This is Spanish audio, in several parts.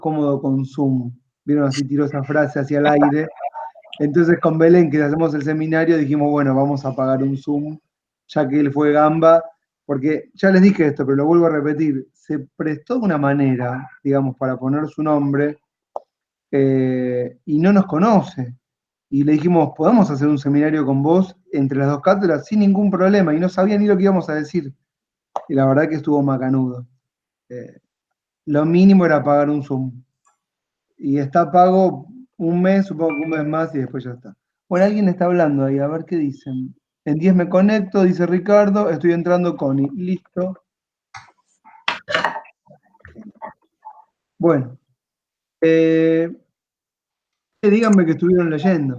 cómodo con Zoom. Vieron, así tiró esa frase hacia el aire. Entonces con Belén, que hacemos el seminario, dijimos, bueno, vamos a pagar un Zoom, ya que él fue gamba, porque ya les dije esto, pero lo vuelvo a repetir, se prestó de una manera, digamos, para poner su nombre, y no nos conoce. Y le dijimos, ¿podemos hacer un seminario con vos entre las dos cátedras? Sin ningún problema, y no sabía ni lo que íbamos a decir. Y la verdad que estuvo macanudo. Lo mínimo era pagar un Zoom. Y está pago un mes, supongo que un mes más, y después ya está. Bueno, alguien está hablando ahí, a ver qué dicen. En 10 me conecto, dice Ricardo, estoy entrando Connie. Listo. Bueno, díganme que estuvieron leyendo.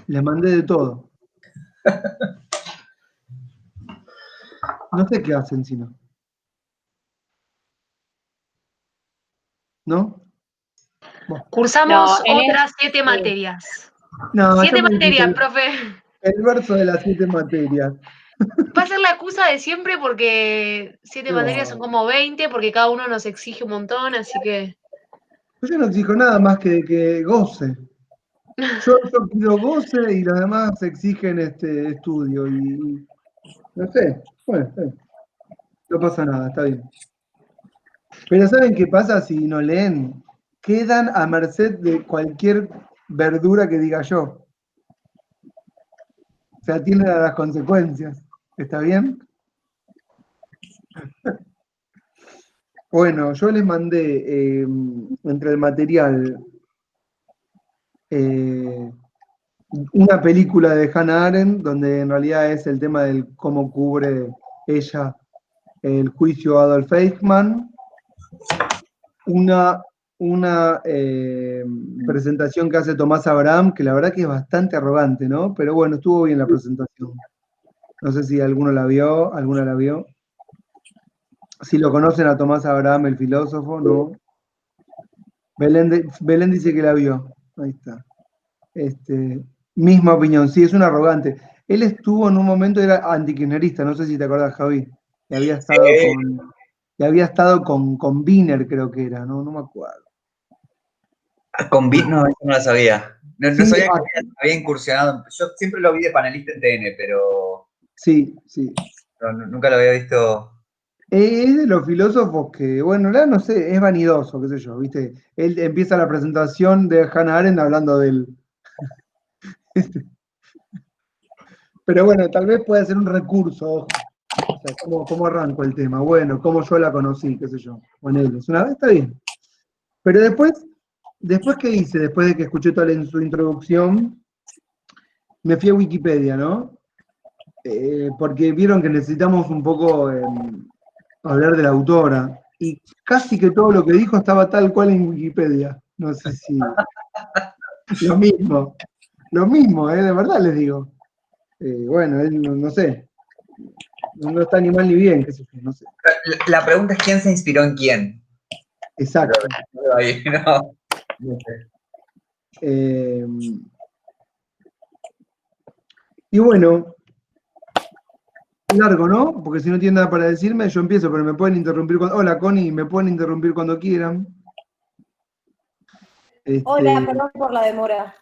Les mandé de todo. No sé qué hacen si no. ¿No? Bueno. Cursamos otras 7 materias. No, 7 materias, profe. El verso de las 7 materias. Va a ser la excusa de siempre porque 7 materias son como 20, porque cada uno nos exige un montón, así que... Yo no exijo nada más que goce. Yo pido goce y los demás exigen estudio. Y no sé, bueno, no pasa nada, está bien. Pero ¿saben qué pasa si no leen? Quedan a merced de cualquier verdura que diga yo. Se atienden a las consecuencias. ¿Está bien? Bueno, yo les mandé entre el material una película de Hannah Arendt, donde en realidad es el tema del cómo cubre ella el juicio a Adolf Eichmann, una presentación que hace Tomás Abraham, que la verdad que es bastante arrogante, ¿no? Pero bueno, estuvo bien la presentación. No sé si alguna la vio. Si lo conocen a Tomás Abraham, el filósofo, ¿no? Belén dice que la vio. Ahí está. Misma opinión, sí, es un arrogante. Él estuvo en un momento, era antikirchnerista, no sé si te acordás, Javi. Y había estado con Wiener, creo que era, no me acuerdo. Con Bit no, eso no la sabía. No Sí, sabía que había incursionado. Yo siempre lo vi de panelista en TN, pero. Sí. Nunca lo había visto. Es de los filósofos que, bueno, no sé, es vanidoso, qué sé yo, ¿viste? Él empieza la presentación de Hannah Arendt hablando del. Pero bueno, tal vez puede ser un recurso, ojo. O sea, ¿cómo arranco el tema? Bueno, cómo yo la conocí, qué sé yo. Con él. Una vez está bien. Pero después ¿qué hice? Después de que escuché toda su introducción, me fui a Wikipedia, ¿no? Porque vieron que necesitamos un poco hablar de la autora. Y casi que todo lo que dijo estaba tal cual en Wikipedia. No sé si. Lo mismo, de verdad les digo. Bueno, él no sé. No está ni mal ni bien, qué sé yo, no sé. La pregunta es quién se inspiró en quién. Exacto. Ahí, no sé. Y bueno, largo, ¿no? Porque si no tienen nada para decirme, yo empiezo, pero me pueden interrumpir cuando. Hola, Connie, me pueden interrumpir cuando quieran. Hola, perdón por la demora.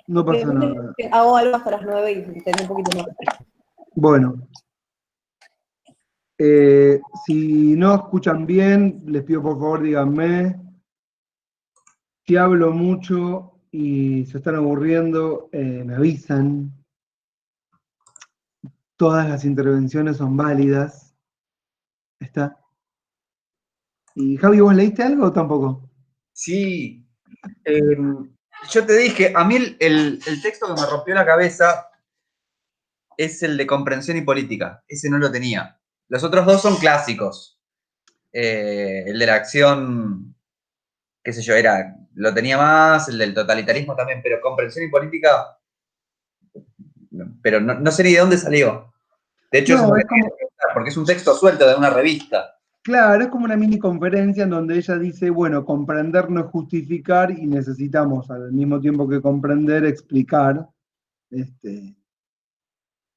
No pasa nada. Hago algo hasta las 9 y entendí un poquito más. Bueno. Si no escuchan bien, les pido por favor díganme. Si hablo mucho y se están aburriendo, me avisan. Todas las intervenciones son válidas. ¿Está? ¿Y Javi, vos leíste algo o tampoco? Sí. Yo te dije, a mí el texto que me rompió la cabeza es el de comprensión y política. Ese no lo tenía. Los otros dos son clásicos. El de la acción, qué sé yo, lo tenía más, el del totalitarismo también, pero comprensión y política, pero no sé ni de dónde salió. De hecho, No, es como, porque es un texto suelto de una revista. Claro, es como una mini conferencia en donde ella dice, bueno, comprender no es justificar y necesitamos al mismo tiempo que comprender, explicar.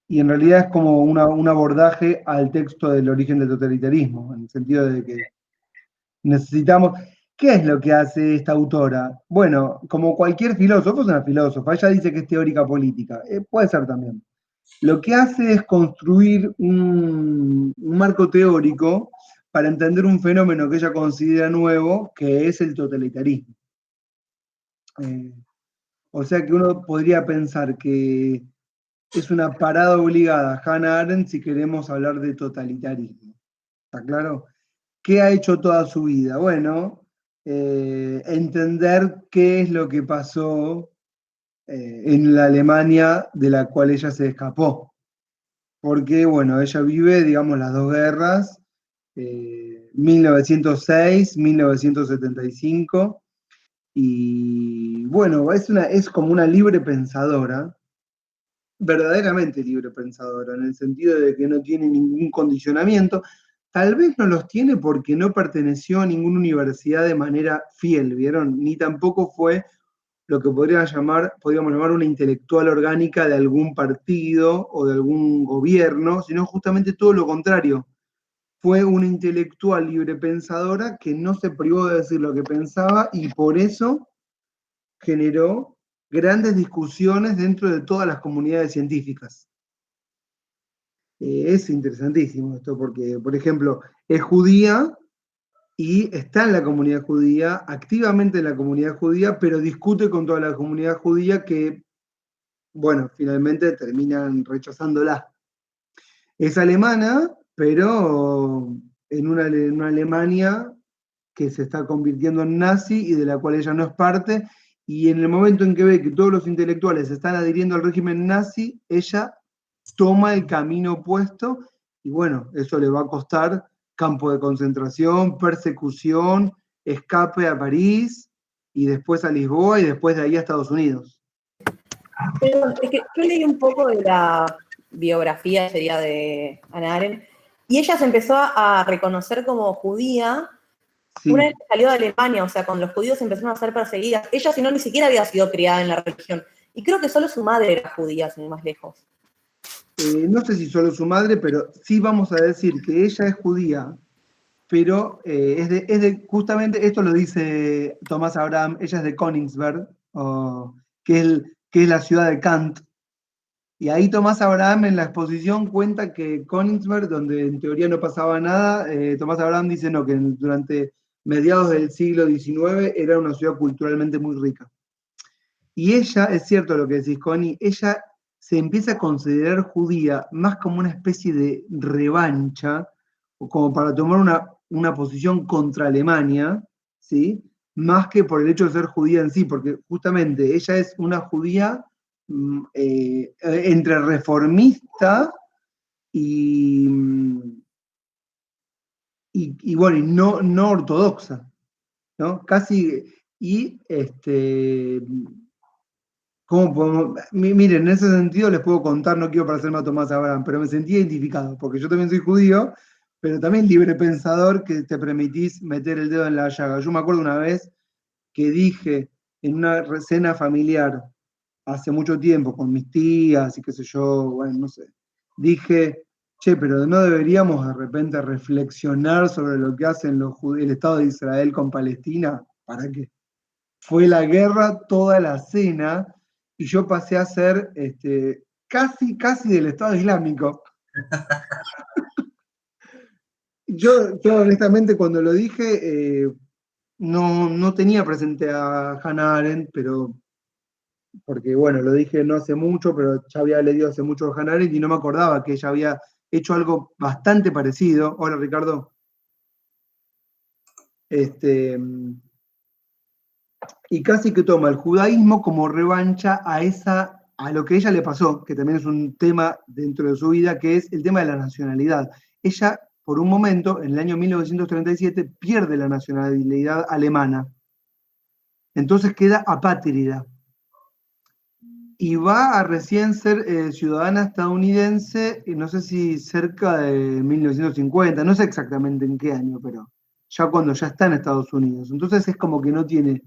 Y en realidad es como un abordaje al texto del origen del totalitarismo, en el sentido de que necesitamos... ¿Qué es lo que hace esta autora? Bueno, como cualquier filósofo, es una filósofa, ella dice que es teórica política, puede ser también. Lo que hace es construir un marco teórico para entender un fenómeno que ella considera nuevo, que es el totalitarismo. O sea que uno podría pensar que es una parada obligada Hannah Arendt si queremos hablar de totalitarismo. ¿Está claro? ¿Qué ha hecho toda su vida? Bueno, entender qué es lo que pasó en la Alemania de la cual ella se escapó. Porque, bueno, ella vive, digamos, las dos guerras, 1906, 1975, y bueno, es como una libre pensadora, verdaderamente libre pensadora, en el sentido de que no tiene ningún condicionamiento. Tal vez no los tiene porque no perteneció a ninguna universidad de manera fiel, ¿vieron? Ni tampoco fue lo que podríamos llamar una intelectual orgánica de algún partido o de algún gobierno, sino justamente todo lo contrario. Fue una intelectual librepensadora que no se privó de decir lo que pensaba y por eso generó grandes discusiones dentro de todas las comunidades científicas. Es interesantísimo esto porque, por ejemplo, es judía y está en la comunidad judía, activamente en la comunidad judía, pero discute con toda la comunidad judía que, bueno, finalmente terminan rechazándola. Es alemana, pero en una Alemania que se está convirtiendo en nazi y de la cual ella no es parte, y en el momento en que ve que todos los intelectuales se están adhiriendo al régimen nazi, ella toma el camino opuesto, y bueno, eso le va a costar campo de concentración, persecución, escape a París, y después a Lisboa, y después de ahí a Estados Unidos. Pero es que yo leí un poco de la biografía, sería de Hannah Arendt, y ella se empezó a reconocer como judía Sí. una vez que salió de Alemania, o sea, cuando los judíos empezaron a ser perseguidas. Ella, si no, ni siquiera había sido criada en la religión. Y creo que solo su madre era judía, sin ir más lejos. No sé si solo su madre, pero sí vamos a decir que ella es judía, pero justamente esto lo dice Tomás Abraham, ella es de Königsberg, que es la ciudad de Kant. Y ahí Tomás Abraham en la exposición cuenta que Königsberg, donde en teoría no pasaba nada, Tomás Abraham dice no, que durante mediados del siglo XIX era una ciudad culturalmente muy rica. Y ella, es cierto lo que decís, Connie, ella se empieza a considerar judía más como una especie de revancha, o como para tomar una posición contra Alemania, ¿sí? Más que por el hecho de ser judía en sí, porque justamente ella es una judía entre reformista y bueno, y no ortodoxa, ¿no? Casi, y ¿cómo podemos? Miren, en ese sentido les puedo contar, no quiero parecerme a Tomás Abraham, pero me sentí identificado, porque yo también soy judío, pero también libre pensador que te permitís meter el dedo en la llaga. Yo me acuerdo una vez que dije en una cena familiar, hace mucho tiempo, con mis tías y qué sé yo, bueno, no sé, dije, che, pero no deberíamos de repente reflexionar sobre lo que hacen el Estado de Israel con Palestina. ¿Para qué? Fue la guerra toda la cena y yo pasé a ser casi del Estado Islámico. Yo honestamente cuando lo dije no tenía presente a Hannah Arendt, pero porque bueno, lo dije no hace mucho, pero ya había leído hace mucho a Hannah Arendt y no me acordaba que ella había hecho algo bastante parecido. Hola Ricardo. Y casi que toma el judaísmo como revancha a lo que a ella le pasó, que también es un tema dentro de su vida, que es el tema de la nacionalidad. Ella, por un momento, en el año 1937, pierde la nacionalidad alemana. Entonces queda apátrida. Y va a recién ser ciudadana estadounidense, no sé si cerca de 1950, no sé exactamente en qué año, pero ya cuando ya está en Estados Unidos. Entonces es como que no tiene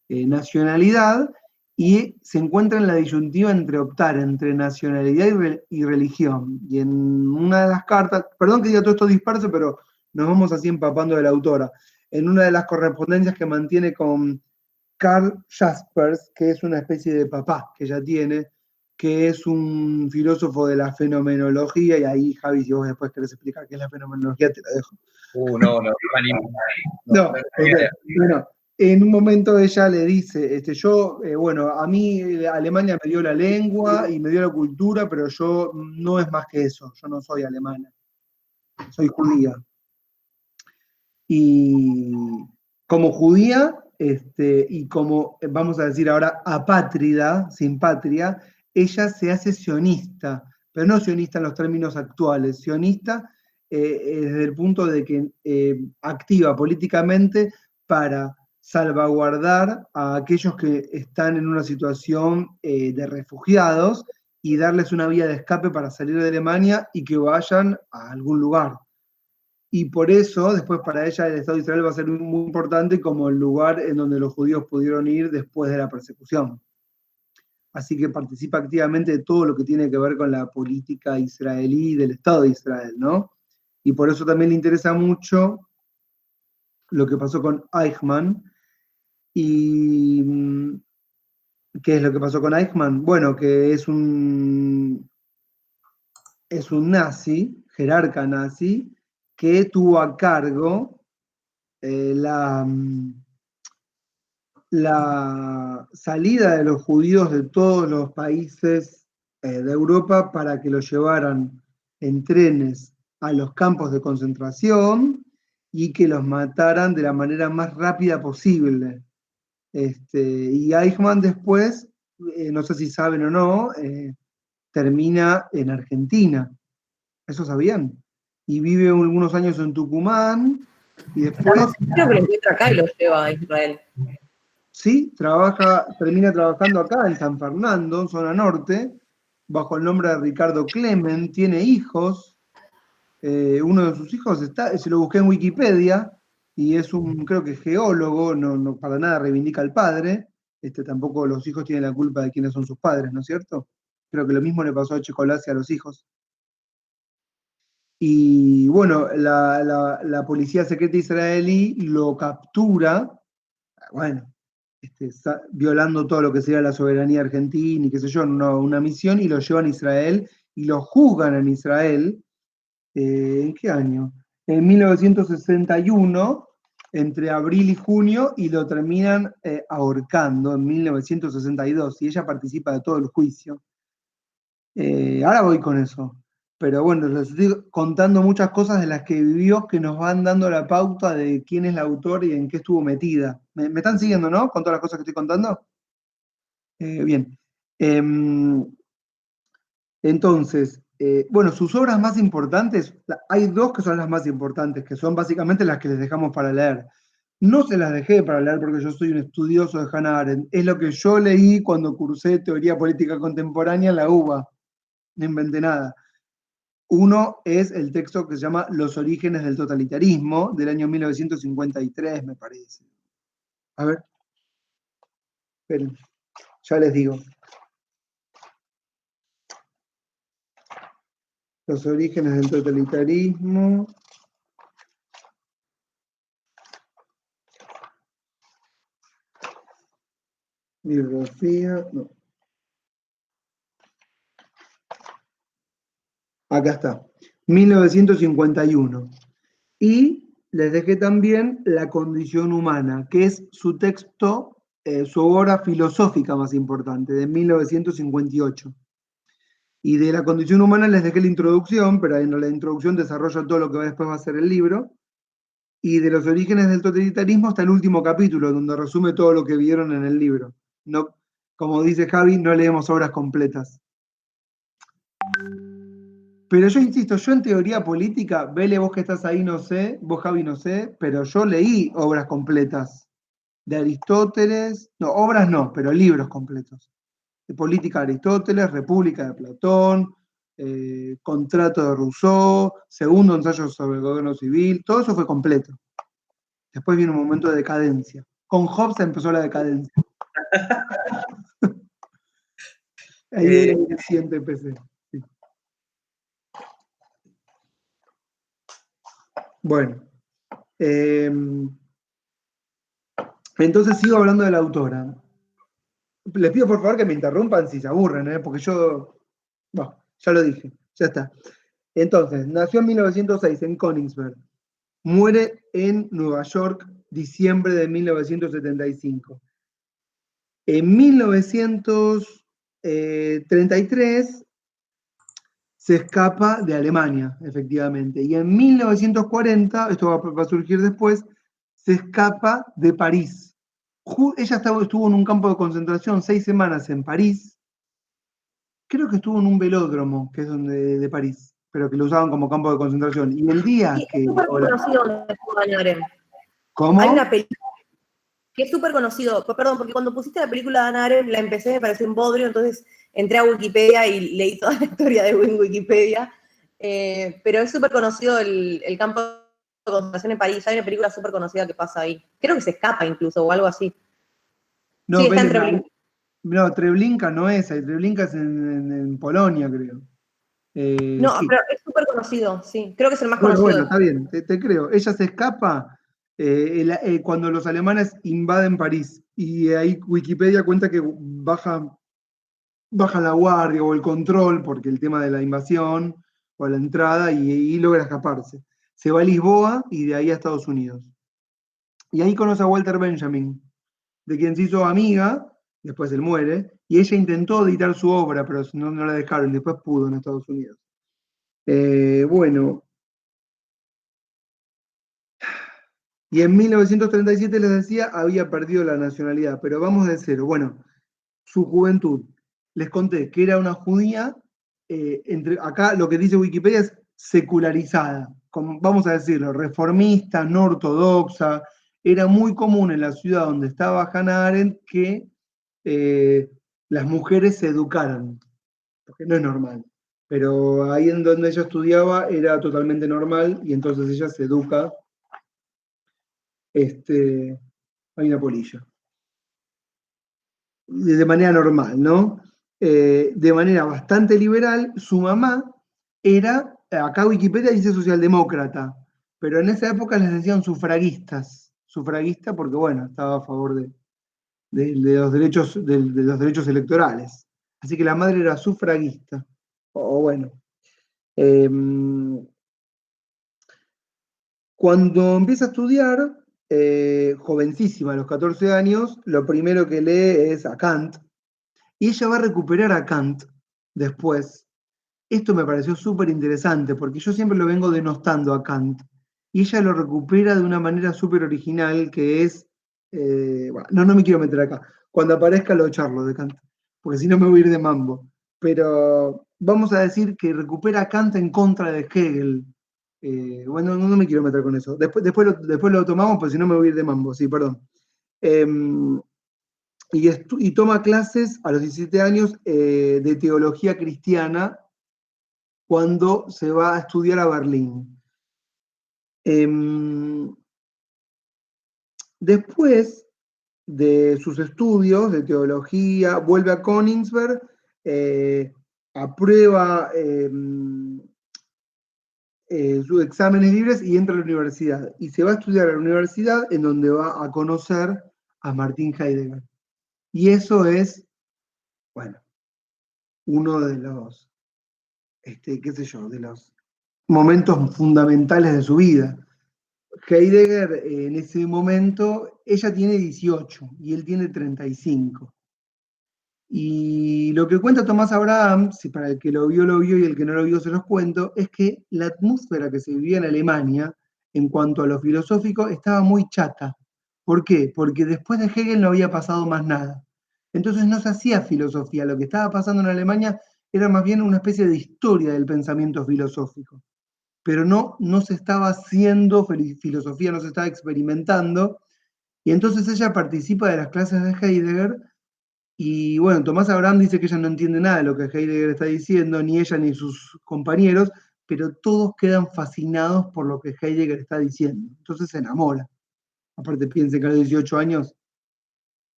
nacionalidad y se encuentra en la disyuntiva entre optar entre nacionalidad y religión. Y en una de las cartas, perdón que diga todo esto disperso, pero nos vamos así empapando de la autora. en una de las correspondencias que mantiene con Karl Jaspers, que es una especie de papá que ella tiene, que es un filósofo de la fenomenología, y ahí, Javi, si vos después querés explicar qué es la fenomenología, te la dejo. No, me animo. No, bueno, en un momento ella le dice, bueno, a mí Alemania me dio la lengua y me dio la cultura, pero yo no es más que eso, yo no soy alemana, soy judía. Y como judía, y como, vamos a decir ahora, apátrida, sin patria, ella se hace sionista, pero no sionista en los términos actuales, sionista desde el punto de que activa políticamente para salvaguardar a aquellos que están en una situación de refugiados y darles una vía de escape para salir de Alemania y que vayan a algún lugar. Y por eso, después para ella, el Estado de Israel va a ser muy importante como el lugar en donde los judíos pudieron ir después de la persecución. Así que participa activamente de todo lo que tiene que ver con la política israelí del Estado de Israel, ¿no? Y por eso también le interesa mucho lo que pasó con Eichmann. ¿Y qué es lo que pasó con Eichmann? Bueno, que es un nazi, jerarca nazi, que tuvo a cargo la salida de los judíos de todos los países de Europa para que los llevaran en trenes a los campos de concentración y que los mataran de la manera más rápida posible. Y Eichmann después, no sé si saben o no, termina en Argentina. ¿Eso sabían? Y vive algunos años en Tucumán y después... Creo que lo encuentra acá y lo lleva a Israel. Sí, termina trabajando acá en San Fernando, zona norte, bajo el nombre de Ricardo Clement, tiene hijos, uno de sus hijos se lo busqué en Wikipedia, y es creo que geólogo, no para nada reivindica al padre, tampoco los hijos tienen la culpa de quiénes son sus padres, ¿no es cierto? Creo que lo mismo le pasó a Chocolate a los hijos. Y bueno, la policía secreta israelí lo captura, bueno, violando todo lo que sería la soberanía argentina y qué sé yo, en una misión, y lo llevan a Israel y lo juzgan en Israel. ¿En qué año? En 1961, entre abril y junio, y lo terminan ahorcando en 1962, y ella participa de todo el juicio. Ahora voy con eso. Pero bueno, les estoy contando muchas cosas de las que vivió que nos van dando la pauta de quién es la autora y en qué estuvo metida. ¿Me están siguiendo, no? Con todas las cosas que estoy contando. Bien. Entonces, bueno, sus obras más importantes, hay dos que son las más importantes, que son básicamente las que les dejamos para leer. No se las dejé para leer porque yo soy un estudioso de Hannah Arendt. Es lo que yo leí cuando cursé Teoría Política Contemporánea en la UBA. No inventé nada. Uno es el texto que se llama Los orígenes del totalitarismo, del año 1953, me parece. A ver. Esperen, ya les digo. Los orígenes del totalitarismo. Bibliografía, no. Acá está, 1951. Y les dejé también La condición humana, que es su texto, su obra filosófica más importante, de 1958. Y de La condición humana les dejé la introducción, pero en la introducción desarrolla todo lo que después va a ser el libro. Y de Los orígenes del totalitarismo hasta el último capítulo, donde resume todo lo que vieron en el libro. No, como dice Javi, no leemos obras completas. Pero yo insisto, yo en teoría política, Vele, vos que estás ahí, no sé, vos Javi, no sé, pero yo leí obras completas de Aristóteles, no, obras no, pero libros completos. De Política de Aristóteles, República de Platón, Contrato de Rousseau, Segundo ensayo sobre el gobierno civil, todo eso fue completo. Después viene un momento de decadencia. Con Hobbes empezó la decadencia. Ahí era el siguiente PC. Sí. Bueno. Entonces sigo hablando de la autora. Les pido por favor que me interrumpan si se aburren, porque yo, bueno, ya lo dije, ya está. Entonces, nació en 1906 en Königsberg, muere en Nueva York, diciembre de 1975. En 1933 se escapa de Alemania, efectivamente, y en 1940, esto va a surgir después, se escapa de París. Ella estuvo en un campo de concentración 6 semanas en París. Creo que estuvo en un velódromo, que es de París, pero que lo usaban como campo de concentración. Y el día Sí, que... es súper conocido donde estuvo Hannah Arendt. ¿Cómo? Hay una película que es súper conocido. Perdón, porque cuando pusiste la película de Hannah Arendt, la empecé, me pareció un bodrio, entonces entré a Wikipedia y leí toda la historia de Wikipedia. Pero es súper conocido el campo de concentración en París. Hay una película súper conocida que pasa ahí. Creo que se escapa incluso, o algo así. No, Sí, está en Belén, Treblinka. no, Treblinka no es, Treblinka es en Polonia, creo. No, Sí. pero es súper conocido, sí. Creo que es el más Bueno, conocido. está bien, te creo. Ella se escapa cuando los alemanes invaden París. Y ahí Wikipedia cuenta que bajan la guardia o el control, porque el tema de la invasión o la entrada, y logra escaparse. Se va a Lisboa y de ahí a Estados Unidos. Y ahí conoce a Walter Benjamin, de quien se hizo amiga, después él muere, y ella intentó editar su obra, pero no la dejaron, después pudo en Estados Unidos. Bueno, y en 1937, les decía, había perdido la nacionalidad, pero vamos de cero. Bueno, su juventud. Les conté que era una judía, acá lo que dice Wikipedia es secularizada, vamos a decirlo, reformista, no ortodoxa. Era muy común en la ciudad donde estaba Hannah Arendt que las mujeres se educaran, porque no es normal. Pero ahí en donde ella estudiaba era totalmente normal y entonces ella se educa. Hay una polilla. De manera normal, ¿no? De manera bastante liberal, su mamá era, acá Wikipedia dice socialdemócrata, pero en esa época les decían sufragista porque, bueno, estaba a favor de los derechos electorales. Así que la madre era sufragista, o bueno. Cuando empieza a estudiar, jovencísima, a los 14 años, lo primero que lee es a Kant, y ella va a recuperar a Kant después. Esto me pareció súper interesante, porque yo siempre lo vengo denostando a Kant, y ella lo recupera de una manera súper original, que es, bueno, no me quiero meter acá, cuando aparezca lo charlo de Kant, porque si no me voy a ir de mambo, pero vamos a decir que recupera a Kant en contra de Hegel. Bueno, no me quiero meter con eso, después lo tomamos, porque si no me voy a ir de mambo, sí, perdón. Y toma clases a los 17 años de teología cristiana cuando se va a estudiar a Berlín. Después de sus estudios de teología, vuelve a Königsberg, aprueba sus exámenes libres y entra a la universidad. Y se va a estudiar a la universidad en donde va a conocer a Martin Heidegger. Y eso es, bueno, uno de los, qué sé yo, de los momentos fundamentales de su vida. Heidegger, en ese momento, ella tiene 18 y él tiene 35. Y lo que cuenta Tomás Abraham, si para el que lo vio y el que no lo vio se los cuento, es que la atmósfera que se vivía en Alemania, en cuanto a lo filosófico, estaba muy chata. ¿Por qué? Porque después de Hegel no había pasado más nada. Entonces no se hacía filosofía. Lo que estaba pasando en Alemania era más bien una especie de historia del pensamiento filosófico. Pero no se estaba haciendo filosofía, no se estaba experimentando. Y entonces ella participa de las clases de Heidegger. Y bueno, Tomás Abraham dice que ella no entiende nada de lo que Heidegger está diciendo, ni ella ni sus compañeros, pero todos quedan fascinados por lo que Heidegger está diciendo. Entonces se enamora. Aparte, piense que a los 18 años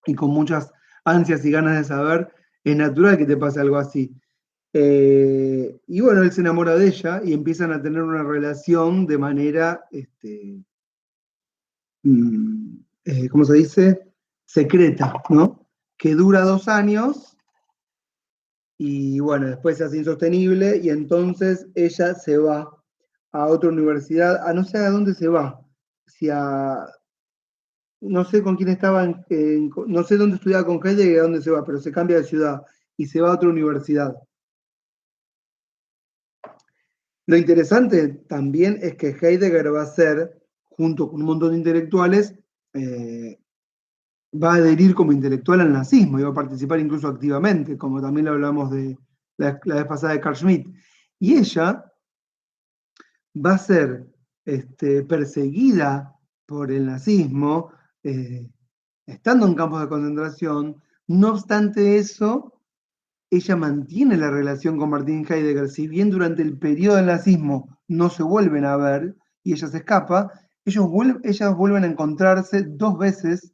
y con muchas ansias y ganas de saber, es natural que te pase algo así. Y bueno, él se enamora de ella y empiezan a tener una relación de manera, ¿cómo se dice? secreta, ¿no? Que dura 2 años y bueno, después se hace insostenible y entonces ella se va a otra universidad, a no sé a dónde se va, si a, no sé con quién estaba, no sé dónde estudiaba con Heidegger y a dónde se va, pero se cambia de ciudad y se va a otra universidad. Lo interesante también es que Heidegger va a ser, junto con un montón de intelectuales, va a adherir como intelectual al nazismo y va a participar incluso activamente, como también lo hablamos de la vez pasada de Carl Schmitt. Y ella va a ser perseguida por el nazismo, estando en campos de concentración. No obstante eso, ella mantiene la relación con Martin Heidegger, si bien durante el periodo del nazismo no se vuelven a ver y ella se escapa, ellas vuelven a encontrarse 2 veces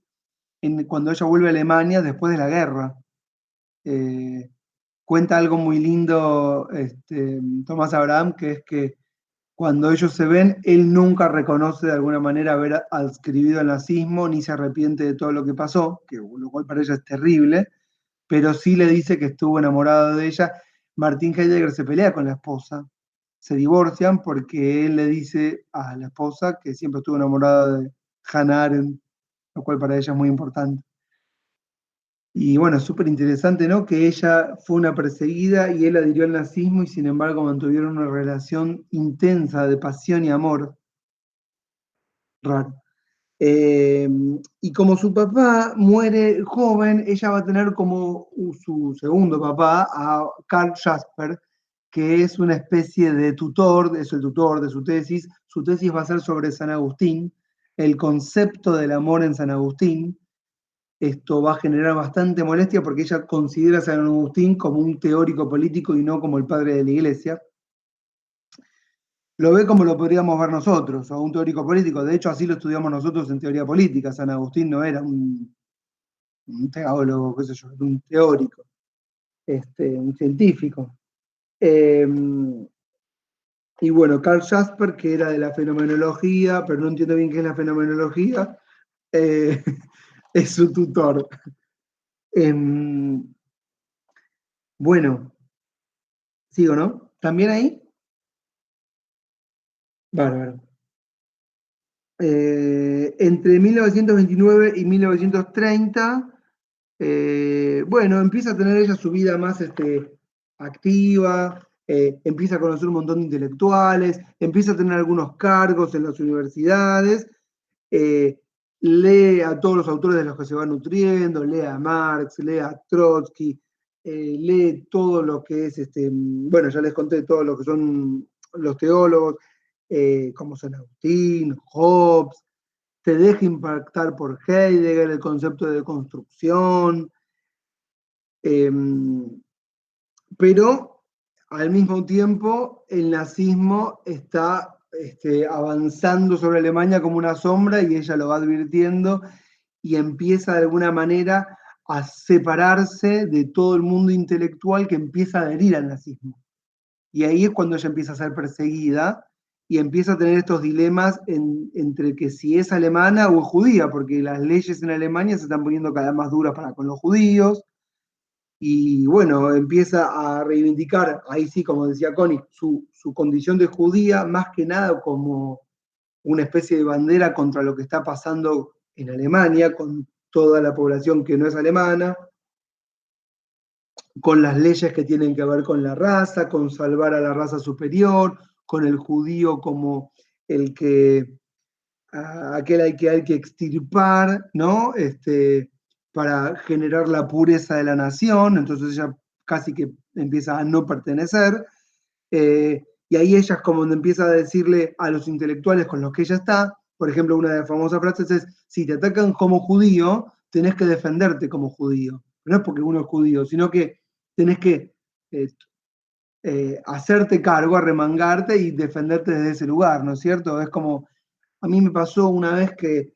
cuando ella vuelve a Alemania después de la guerra. Cuenta algo muy lindo Thomas Abraham, que es que cuando ellos se ven, él nunca reconoce de alguna manera haber adscribido al nazismo, ni se arrepiente de todo lo que pasó, lo cual para ella es terrible, pero sí le dice que estuvo enamorado de ella. Martin Heidegger se pelea con la esposa, se divorcian porque él le dice a la esposa que siempre estuvo enamorado de Hannah Arendt, lo cual para ella es muy importante. Y bueno, súper interesante, ¿no? Que ella fue una perseguida y él adhirió al nazismo y sin embargo mantuvieron una relación intensa de pasión y amor. Raro. Y como su papá muere joven, ella va a tener como su segundo papá a Karl Jasper, que es una especie de tutor, es el tutor de su tesis. Su tesis va a ser sobre San Agustín, el concepto del amor en San Agustín. Esto va a generar bastante molestia porque ella considera a San Agustín como un teórico político y no como el padre de la iglesia. Lo ve como lo podríamos ver nosotros, o un teórico político. De hecho, así lo estudiamos nosotros en teoría política. San Agustín no era un teólogo, qué sé yo, era un teórico, un científico. Y bueno, Karl Jasper, que era de la fenomenología, pero no entiendo bien qué es la fenomenología, es su tutor. Bueno, sigo, ¿no? ¿También ahí? Bárbaro. Entre 1929 y 1930, bueno, empieza a tener ella su vida más activa, empieza a conocer un montón de intelectuales, empieza a tener algunos cargos en las universidades, lee a todos los autores de los que se va nutriendo, lee a Marx, lee a Trotsky, lee todo lo que es, bueno, ya les conté todo lo que son los teólogos, como San Agustín, Hobbes, te deja impactar por Heidegger, el concepto de deconstrucción, pero al mismo tiempo el nazismo está avanzando sobre Alemania como una sombra y ella lo va advirtiendo y empieza de alguna manera a separarse de todo el mundo intelectual que empieza a adherir al nazismo. Y ahí es cuando ella empieza a ser perseguida y empieza a tener estos dilemas entre que si es alemana o es judía, porque las leyes en Alemania se están poniendo cada vez más duras para con los judíos, y bueno, empieza a reivindicar, ahí sí, como decía Connie, su condición de judía, más que nada como una especie de bandera contra lo que está pasando en Alemania, con toda la población que no es alemana, con las leyes que tienen que ver con la raza, con salvar a la raza superior, con el judío como el que, aquel hay que extirpar, ¿no? Para generar la pureza de la nación, entonces ella casi que empieza a no pertenecer, y ahí ella es como donde empieza a decirle a los intelectuales con los que ella está, por ejemplo, una de las famosas frases es, si te atacan como judío, tenés que defenderte como judío. No es porque uno es judío, sino que tenés que hacerte cargo, arremangarte y defenderte desde ese lugar, ¿no es cierto? Es como, a mí me pasó una vez que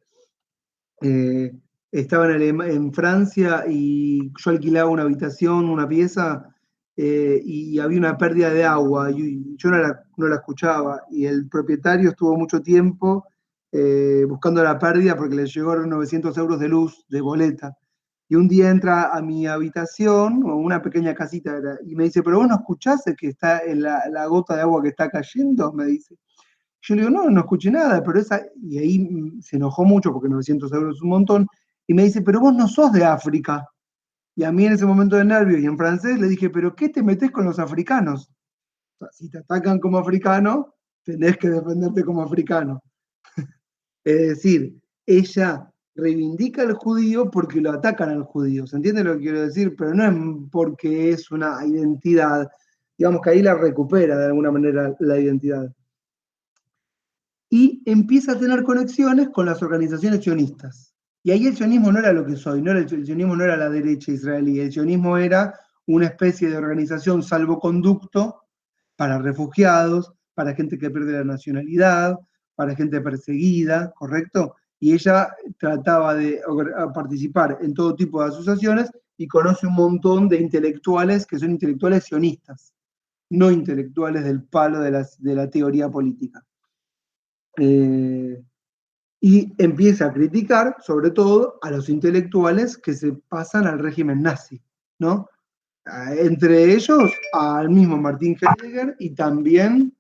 estaba en Francia y yo alquilaba una habitación, una pieza, y había una pérdida de agua y yo no la escuchaba y el propietario estuvo mucho tiempo buscando la pérdida porque le llegaron 900 euros de luz, de boleta. Y un día entra a mi habitación, o una pequeña casita era, y me dice, pero vos no escuchaste que está en la gota de agua que está cayendo, me dice. Yo le digo, no, no escuché nada, pero esa, y ahí se enojó mucho porque 900 euros es un montón, y me dice, pero vos no sos de África. Y a mí en ese momento de nervios y en francés le dije, pero ¿qué te metés con los africanos? O sea, si te atacan como africano, tenés que defenderte como africano. Es decir, ella reivindica al judío porque lo atacan al judío. ¿Se entiende lo que quiero decir? Pero no es porque es una identidad. Digamos que ahí la recupera de alguna manera la identidad. Y empieza a tener conexiones con las organizaciones sionistas. Y ahí el sionismo no era lo que soy, el sionismo no era la derecha israelí, el sionismo era una especie de organización salvoconducto para refugiados, para gente que pierde la nacionalidad, para gente perseguida, ¿correcto? Y ella trataba de participar en todo tipo de asociaciones y conoce un montón de intelectuales que son intelectuales sionistas, no intelectuales del palo de la teoría política. Y empieza a criticar, sobre todo, a los intelectuales que se pasan al régimen nazi, ¿no? Entre ellos, al mismo Martin Heidegger y también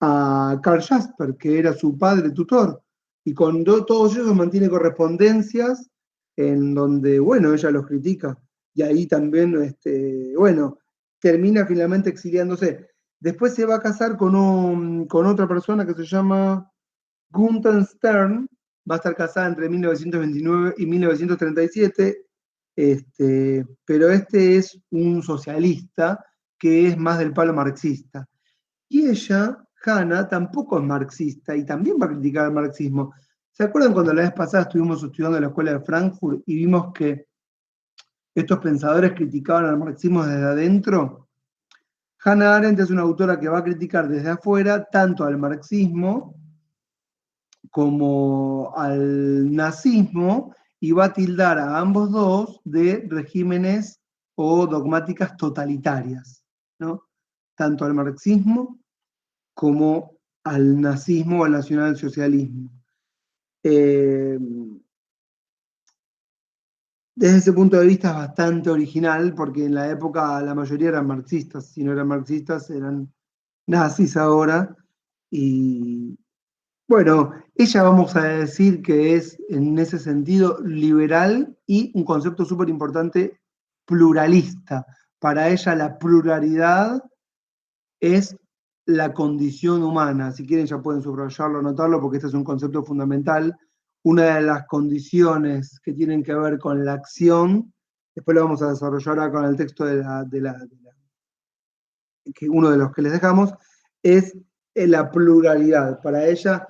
a Karl Jasper, que era su padre tutor. Y con todos ellos mantiene correspondencias en donde, bueno, ella los critica. Y ahí también, bueno, termina finalmente exiliándose. Después se va a casar con otra persona que se llama Gunther Stern, va a estar casada entre 1929 y 1937, pero este es un socialista que es más del palo marxista. Y ella, Hannah, tampoco es marxista y también va a criticar el marxismo. ¿Se acuerdan cuando la vez pasada estuvimos estudiando en la escuela de Frankfurt y vimos que estos pensadores criticaban al marxismo desde adentro? Hannah Arendt es una autora que va a criticar desde afuera tanto al marxismo como al nazismo y va a tildar a ambos dos de regímenes o dogmáticas totalitarias, ¿no? Tanto al marxismo como al nazismo o al nacionalsocialismo. Desde ese punto de vista es bastante original porque en la época la mayoría eran marxistas, si no eran marxistas eran nazis ahora. Y bueno, ella vamos a decir que es en ese sentido liberal y un concepto súper importante, pluralista. Para ella la pluralidad es la condición humana. Si quieren ya pueden subrayarlo, anotarlo, porque este es un concepto fundamental. Una de las condiciones que tienen que ver con la acción, después lo vamos a desarrollar ahora con el texto que uno de los que les dejamos, es la pluralidad. Para ella,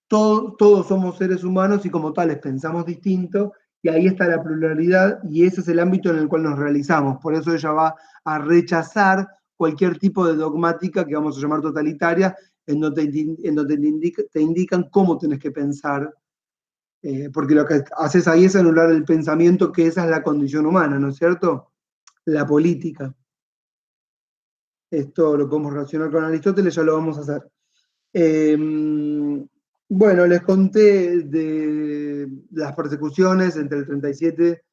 todos somos seres humanos y como tales pensamos distinto, y ahí está la pluralidad, y ese es el ámbito en el cual nos realizamos. Por eso ella va a rechazar cualquier tipo de dogmática que vamos a llamar totalitaria, en donde te indican cómo tenés que pensar, porque lo que haces ahí es anular el pensamiento, que esa es la condición humana, ¿no es cierto? La política. Esto lo podemos relacionar con Aristóteles, ya lo vamos a hacer. Bueno, les conté de las persecuciones entre el 37.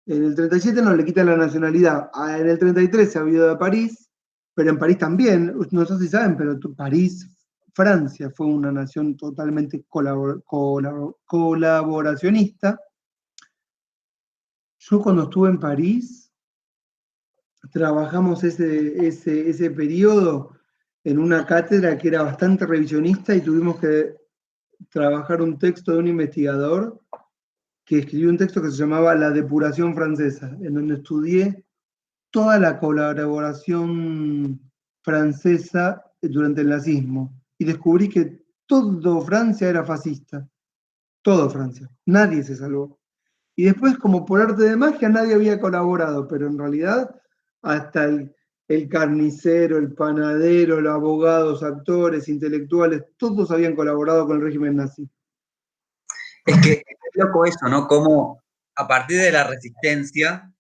En el 37 no le quitan la nacionalidad. En el 33 se ha ido de París, pero en París también, no sé si saben, pero París, Francia, fue una nación totalmente colaboracionista. Yo cuando estuve en París, trabajamos ese periodo en una cátedra que era bastante revisionista y tuvimos que trabajar un texto de un investigador que escribió un texto que se llamaba La depuración francesa, en donde estudié toda la colaboración francesa durante el nazismo y descubrí que todo Francia era fascista, todo Francia, nadie se salvó. Y después, como por arte de magia, nadie había colaborado, pero en realidad hasta el carnicero, el panadero, los abogados, actores, intelectuales, todos habían colaborado con el régimen nazi. Es que es loco eso, ¿no? Como a partir de la resistencia,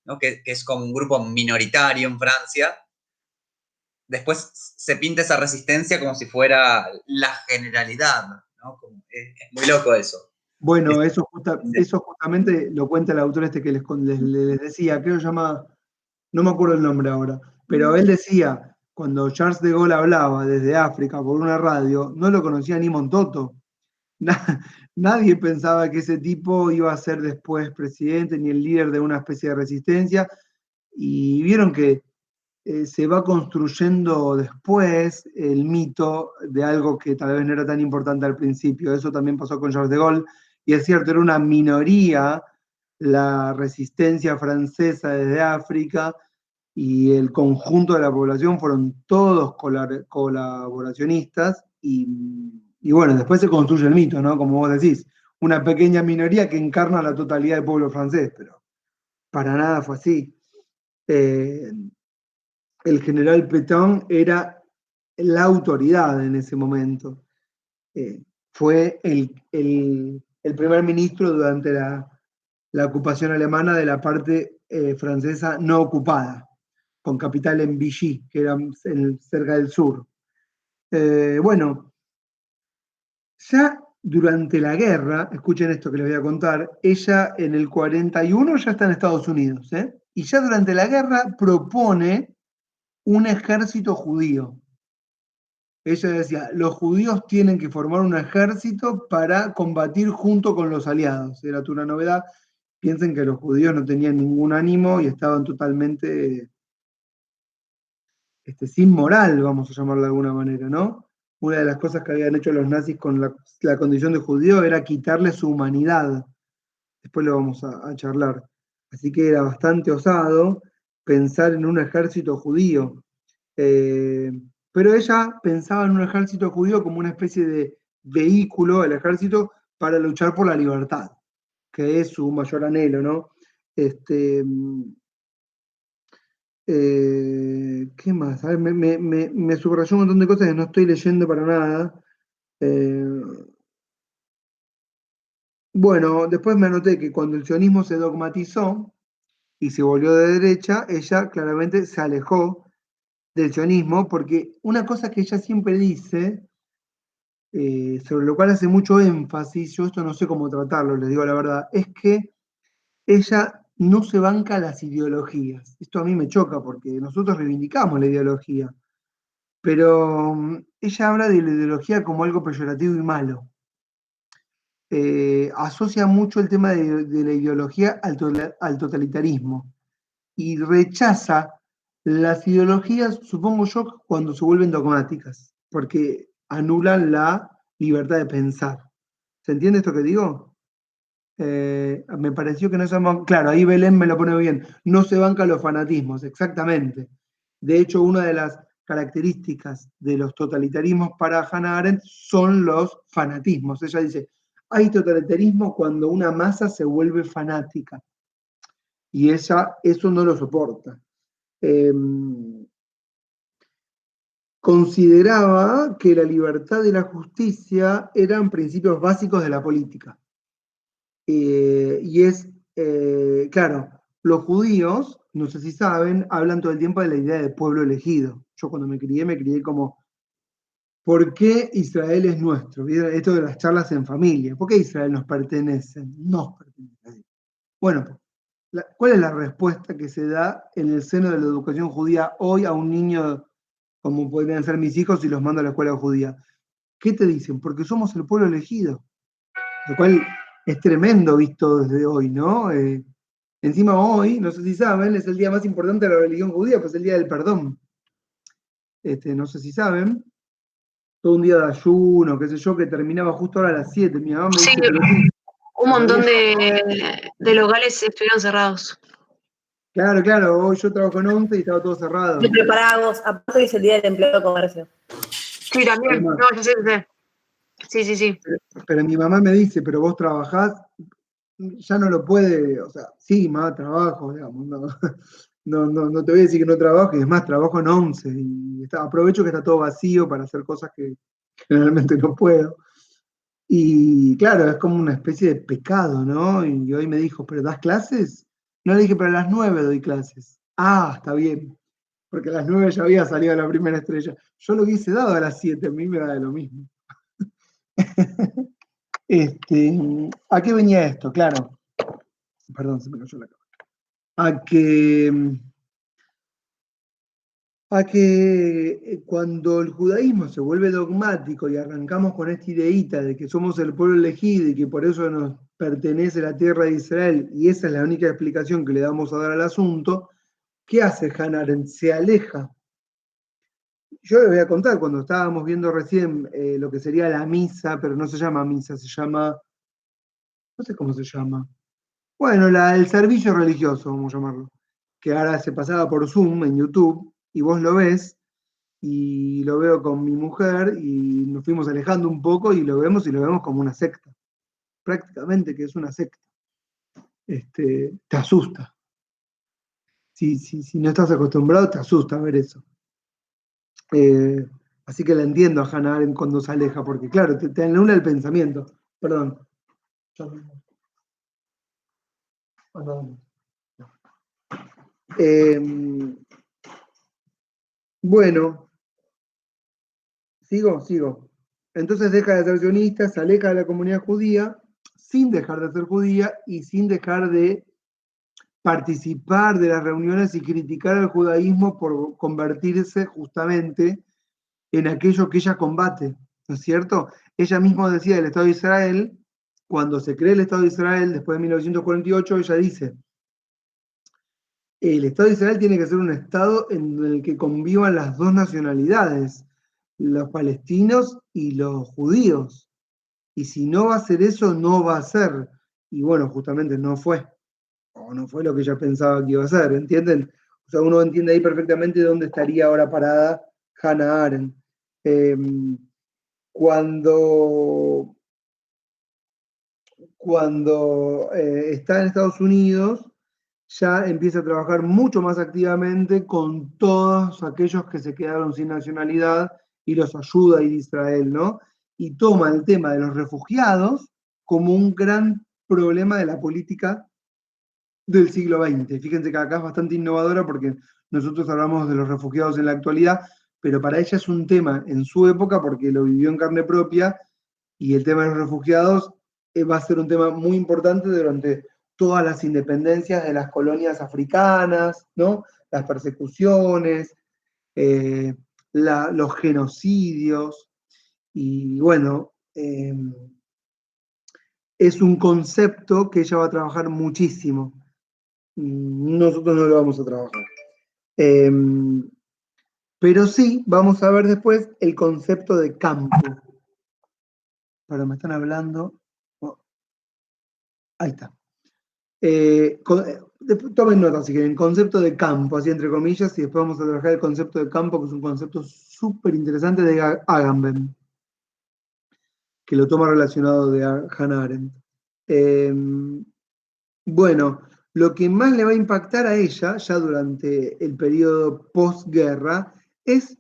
¿no? Que es como un grupo minoritario en Francia, después se pinta esa resistencia como si fuera la generalidad, ¿no? Es muy loco eso. Bueno, eso justamente lo cuenta el autor este que les decía, creo que se llama, no me acuerdo el nombre ahora, pero él decía, cuando Charles de Gaulle hablaba desde África por una radio, no lo conocía ni Montoto. Nadie pensaba que ese tipo iba a ser después presidente ni el líder de una especie de resistencia, y vieron que se va construyendo después el mito de algo que tal vez no era tan importante al principio. Eso también pasó con Charles de Gaulle, y es cierto, era una minoría la resistencia francesa desde África, y el conjunto de la población fueron todos colaboracionistas, y bueno, después se construye el mito, ¿no? Como vos decís, una pequeña minoría que encarna la totalidad del pueblo francés, pero para nada fue así. El general Pétain era la autoridad en ese momento. Fue el primer ministro durante la ocupación alemana de la parte francesa no ocupada, con capital en Vichy, que era cerca del sur. Bueno, ya durante la guerra, escuchen esto que les voy a contar, ella en el 41 ya está en Estados Unidos, y ya durante la guerra propone un ejército judío. Ella decía, los judíos tienen que formar un ejército para combatir junto con los aliados. Era una novedad. Piensen que los judíos no tenían ningún ánimo y estaban totalmente sin moral, vamos a llamarlo de alguna manera, ¿no? Una de las cosas que habían hecho los nazis con la condición de judío era quitarle su humanidad. Después lo vamos a charlar. Así que era bastante osado pensar en un ejército judío. Pero ella pensaba en un ejército judío como una especie de vehículo, el ejército, para luchar por la libertad, que es su mayor anhelo, ¿no? ¿Qué más? A ver, me subrayó un montón de cosas que no estoy leyendo para nada. Bueno, después me anoté que cuando el sionismo se dogmatizó y se volvió de derecha, ella claramente se alejó del sionismo, porque una cosa que ella siempre dice, sobre lo cual hace mucho énfasis, yo esto no sé cómo tratarlo, les digo la verdad, es que ella no se banca las ideologías. Esto a mí me choca porque nosotros reivindicamos la ideología, pero ella habla de la ideología como algo peyorativo y malo. Asocia mucho el tema de la ideología al totalitarismo y rechaza las ideologías, supongo yo, cuando se vuelven dogmáticas, porque anulan la libertad de pensar. ¿Se entiende esto que digo? Me pareció que no se banca, claro, ahí Belén me lo pone bien, no se banca los fanatismos, exactamente. De hecho, una de las características de los totalitarismos para Hannah Arendt son los fanatismos. Ella dice, hay totalitarismo cuando una masa se vuelve fanática, y ella eso no lo soporta. Consideraba que la libertad y la justicia eran principios básicos de la política. Y claro, los judíos, no sé si saben, hablan todo el tiempo de la idea de pueblo elegido. Yo cuando me crié como, ¿por qué Israel es nuestro? Esto de las charlas en familia. ¿Por qué Israel nos pertenece? Nos pertenece. Bueno, ¿cuál es la respuesta que se da en el seno de la educación judía hoy a un niño, como podrían ser mis hijos, si los mando a la escuela judía? ¿Qué te dicen? Porque somos el pueblo elegido. Lo cual es tremendo visto desde hoy, ¿no? Encima hoy, no sé si saben, es el día más importante de la religión judía, pues es el día del perdón. No sé si saben. Todo un día de ayuno, qué sé yo, que terminaba justo ahora a las 7. Mi mamá me dice, pero un montón de locales estuvieron cerrados. Claro, hoy yo trabajo en 11 y estaba todo cerrado. De preparados, aparte es el día del empleado de comercio. Sí, también. No, yo sé. Sí. Pero mi mamá me dice, pero vos trabajás, ya no lo puede, o sea, sí, mamá, trabajo, digamos, no te voy a decir que no trabajo, y es más, trabajo en 11, y aprovecho que está todo vacío para hacer cosas que generalmente no puedo. Y claro, es como una especie de pecado, ¿no? Y hoy me dijo, ¿pero das clases? No, le dije, pero a las 9 doy clases. Ah, está bien, porque a las 9 ya había salido la primera estrella. Yo lo hubiese dado a las 7, a mí me da de lo mismo. ¿A qué venía esto? Claro. Perdón, se me cayó la cámara. A que cuando el judaísmo se vuelve dogmático y arrancamos con esta ideita de que somos el pueblo elegido y que por eso nos pertenece la tierra de Israel, y esa es la única explicación que le vamos a dar al asunto, ¿qué hace Hannah Arendt? Se aleja. Yo les voy a contar, cuando estábamos viendo recién lo que sería la misa, pero no se llama misa, se llama, no sé cómo se llama. Bueno, el servicio religioso, vamos a llamarlo, que ahora se pasaba por Zoom en YouTube, y vos lo ves, y lo veo con mi mujer, y nos fuimos alejando un poco, y lo vemos como una secta. Prácticamente que es una secta. Te asusta. Si no estás acostumbrado, te asusta ver eso. Así que la entiendo a Hannah Arendt cuando se aleja, porque claro, te anula el pensamiento. Perdón. Bueno, sigo. Entonces deja de ser sionista, se aleja de la comunidad judía, sin dejar de ser judía y sin dejar de participar de las reuniones y criticar al judaísmo por convertirse justamente en aquello que ella combate, ¿no es cierto? Ella misma decía del Estado de Israel, cuando se cree el Estado de Israel, después de 1948, ella dice, el Estado de Israel tiene que ser un Estado en el que convivan las dos nacionalidades, los palestinos y los judíos. Y si no va a ser eso, no va a ser. Y bueno, justamente no fue. O no fue lo que ella pensaba que iba a ser, ¿entienden? O sea, uno entiende ahí perfectamente dónde estaría ahora parada Hannah Arendt. Cuando está en Estados Unidos, ya empieza a trabajar mucho más activamente con todos aquellos que se quedaron sin nacionalidad y los ayuda a Israel, ¿no? Y toma el tema de los refugiados como un gran problema de la política del siglo XX. Fíjense que acá es bastante innovadora porque nosotros hablamos de los refugiados en la actualidad, pero para ella es un tema en su época porque lo vivió en carne propia y el tema de los refugiados va a ser un tema muy importante durante todas las independencias de las colonias africanas, ¿no? Las persecuciones, los genocidios, y bueno, es un concepto que ella va a trabajar muchísimo. Nosotros no lo vamos a trabajar. Pero sí, vamos a ver después el concepto de campo. Pero me están hablando. Oh, ahí está. Tomen nota si quieren, concepto de campo, así entre comillas, y después vamos a trabajar el concepto de campo, que es un concepto súper interesante de Agamben, que lo toma relacionado de Hannah Arendt. Bueno, lo que más le va a impactar a ella, ya durante el periodo posguerra, es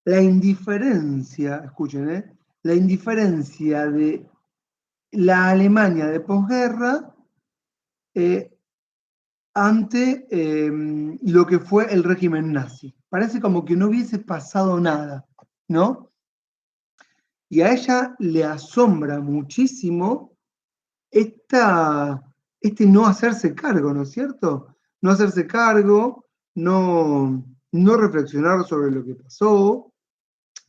la indiferencia, escuchen, la indiferencia de la Alemania de posguerra ante lo que fue el régimen nazi. Parece como que no hubiese pasado nada, ¿no? Y a ella le asombra muchísimo este no hacerse cargo, ¿no es cierto? No hacerse cargo, no reflexionar sobre lo que pasó,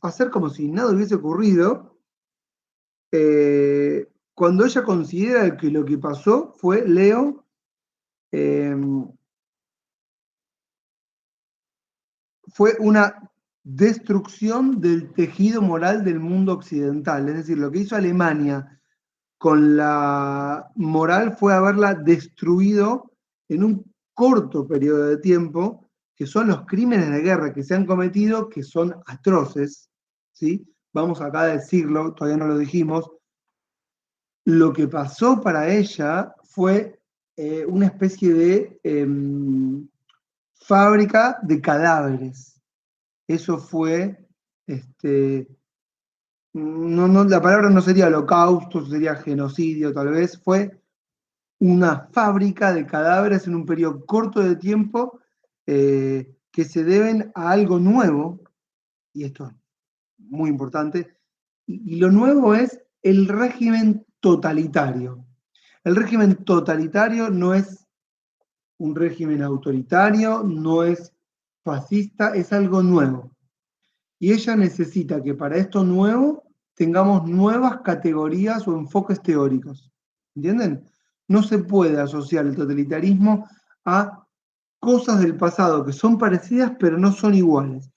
hacer como si nada hubiese ocurrido, cuando ella considera que lo que pasó fue, leo, fue una destrucción del tejido moral del mundo occidental. Es decir, lo que hizo Alemania con la moral fue haberla destruido en un corto periodo de tiempo, que son los crímenes de guerra que se han cometido, que son atroces, ¿sí? Vamos acá a decirlo, todavía no lo dijimos. Lo que pasó para ella fue una especie de fábrica de cadáveres. Eso fue, la palabra no sería holocausto, sería genocidio tal vez, fue una fábrica de cadáveres en un periodo corto de tiempo que se deben a algo nuevo, y esto es muy importante, y lo nuevo es el régimen totalitario. El régimen totalitario no es un régimen autoritario, no es fascista, es algo nuevo. Y ella necesita que para esto nuevo tengamos nuevas categorías o enfoques teóricos. ¿Entienden? No se puede asociar el totalitarismo a cosas del pasado que son parecidas pero no son iguales.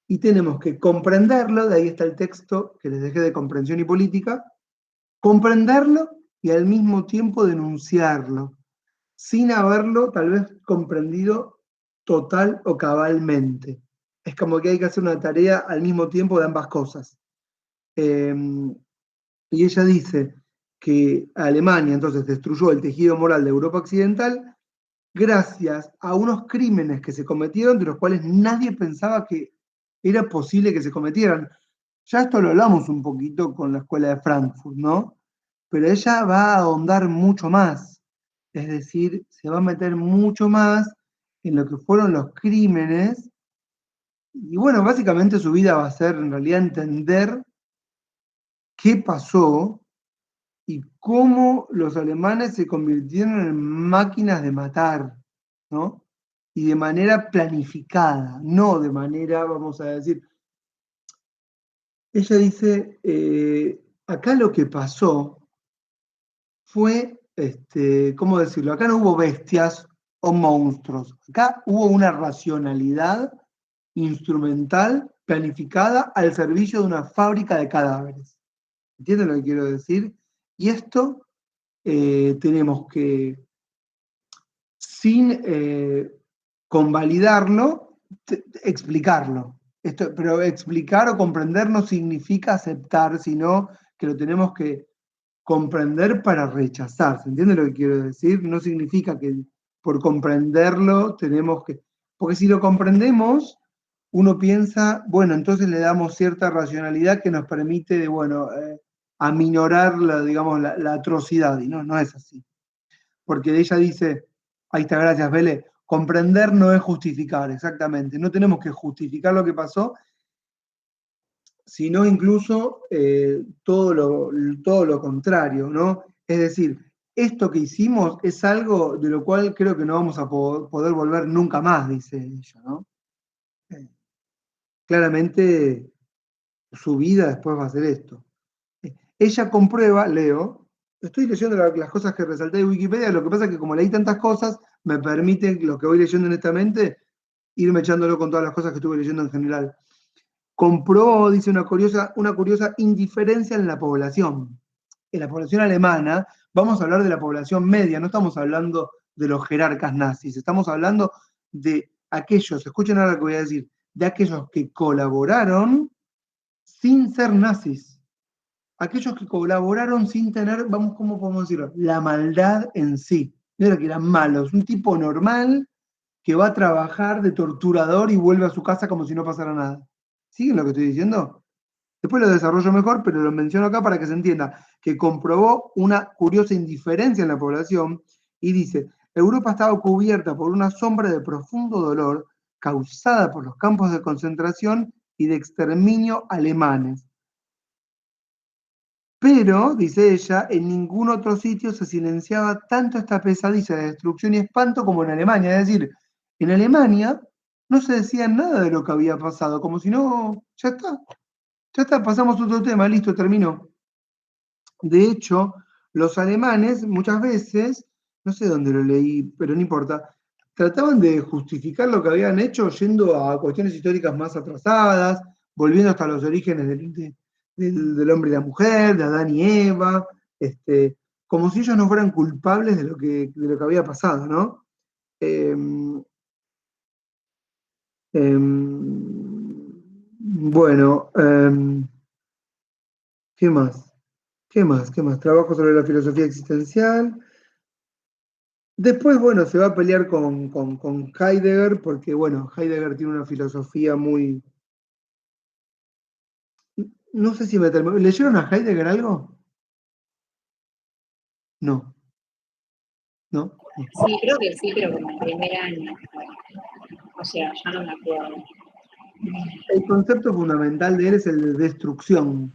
Y tenemos que comprenderlo, de ahí está el texto que les dejé de comprensión y política, comprenderlo y al mismo tiempo denunciarlo, sin haberlo tal vez comprendido total o cabalmente. Es como que hay que hacer una tarea al mismo tiempo de ambas cosas. Y ella dice que Alemania entonces destruyó el tejido moral de Europa Occidental gracias a unos crímenes que se cometieron de los cuales nadie pensaba que era posible que se cometieran. Ya esto lo hablamos un poquito con la escuela de Frankfurt, ¿no? Pero ella va a ahondar mucho más. Es decir, se va a meter mucho más en lo que fueron los crímenes. Y bueno, básicamente su vida va a ser en realidad entender qué pasó y cómo los alemanes se convirtieron en máquinas de matar, ¿no? Y de manera planificada, no de manera, vamos a decir. Ella dice, acá lo que pasó fue, ¿cómo decirlo? Acá no hubo bestias o monstruos, acá hubo una racionalidad instrumental planificada al servicio de una fábrica de cadáveres. ¿Entienden lo que quiero decir? Y esto tenemos que, sin convalidarlo, explicarlo. Pero explicar o comprender no significa aceptar, sino que lo tenemos que comprender para rechazar. ¿Se entiende lo que quiero decir? No significa que por comprenderlo tenemos que... Porque si lo comprendemos, uno piensa, bueno, entonces le damos cierta racionalidad que nos permite, bueno, aminorar digamos, la atrocidad, y no es así. Porque ella dice, ahí está, gracias, Vélez, comprender no es justificar, exactamente. No tenemos que justificar lo que pasó, sino incluso todo lo contrario, ¿no? Es decir, esto que hicimos es algo de lo cual creo que no vamos a poder volver nunca más, dice ella, ¿no? Claramente su vida después va a ser esto. Ella comprueba, leo, estoy leyendo las cosas que resalté de Wikipedia, lo que pasa es que como leí tantas cosas, me permite lo que voy leyendo honestamente, irme echándolo con todas las cosas que estuve leyendo en general. Comprobó, dice, una curiosa indiferencia en la población. En la población alemana, vamos a hablar de la población media, no estamos hablando de los jerarcas nazis, estamos hablando de aquellos, escuchen ahora lo que voy a decir, de aquellos que colaboraron sin ser nazis. Aquellos que colaboraron sin tener, ¿cómo podemos decirlo? La maldad en sí. No era que eran malos, un tipo normal que va a trabajar de torturador y vuelve a su casa como si no pasara nada. ¿Siguen lo que estoy diciendo? Después lo desarrollo mejor, pero lo menciono acá para que se entienda, que comprobó una curiosa indiferencia en la población y dice, Europa estaba cubierta por una sombra de profundo dolor causada por los campos de concentración y de exterminio alemanes. Pero, dice ella, en ningún otro sitio se silenciaba tanto esta pesadilla de destrucción y espanto como en Alemania. Es decir, en Alemania no se decía nada de lo que había pasado, como si no, ya está, pasamos a otro tema, listo, terminó. De hecho, los alemanes muchas veces, no sé dónde lo leí, pero no importa, trataban de justificar lo que habían hecho yendo a cuestiones históricas más atrasadas, volviendo hasta los orígenes del hombre y la mujer, de Adán y Eva, como si ellos no fueran culpables de lo que había pasado, ¿no? Bueno, ¿qué más? ¿Qué más? Trabajo sobre la filosofía existencial. Después, bueno, se va a pelear con Heidegger, porque, bueno, Heidegger tiene una filosofía muy... No sé si me terminó. ¿Leyeron a Heidegger algo? No. ¿No? Sí, creo que sí, pero como primer año. O sea, ya no me acuerdo. El concepto fundamental de él es el de destrucción.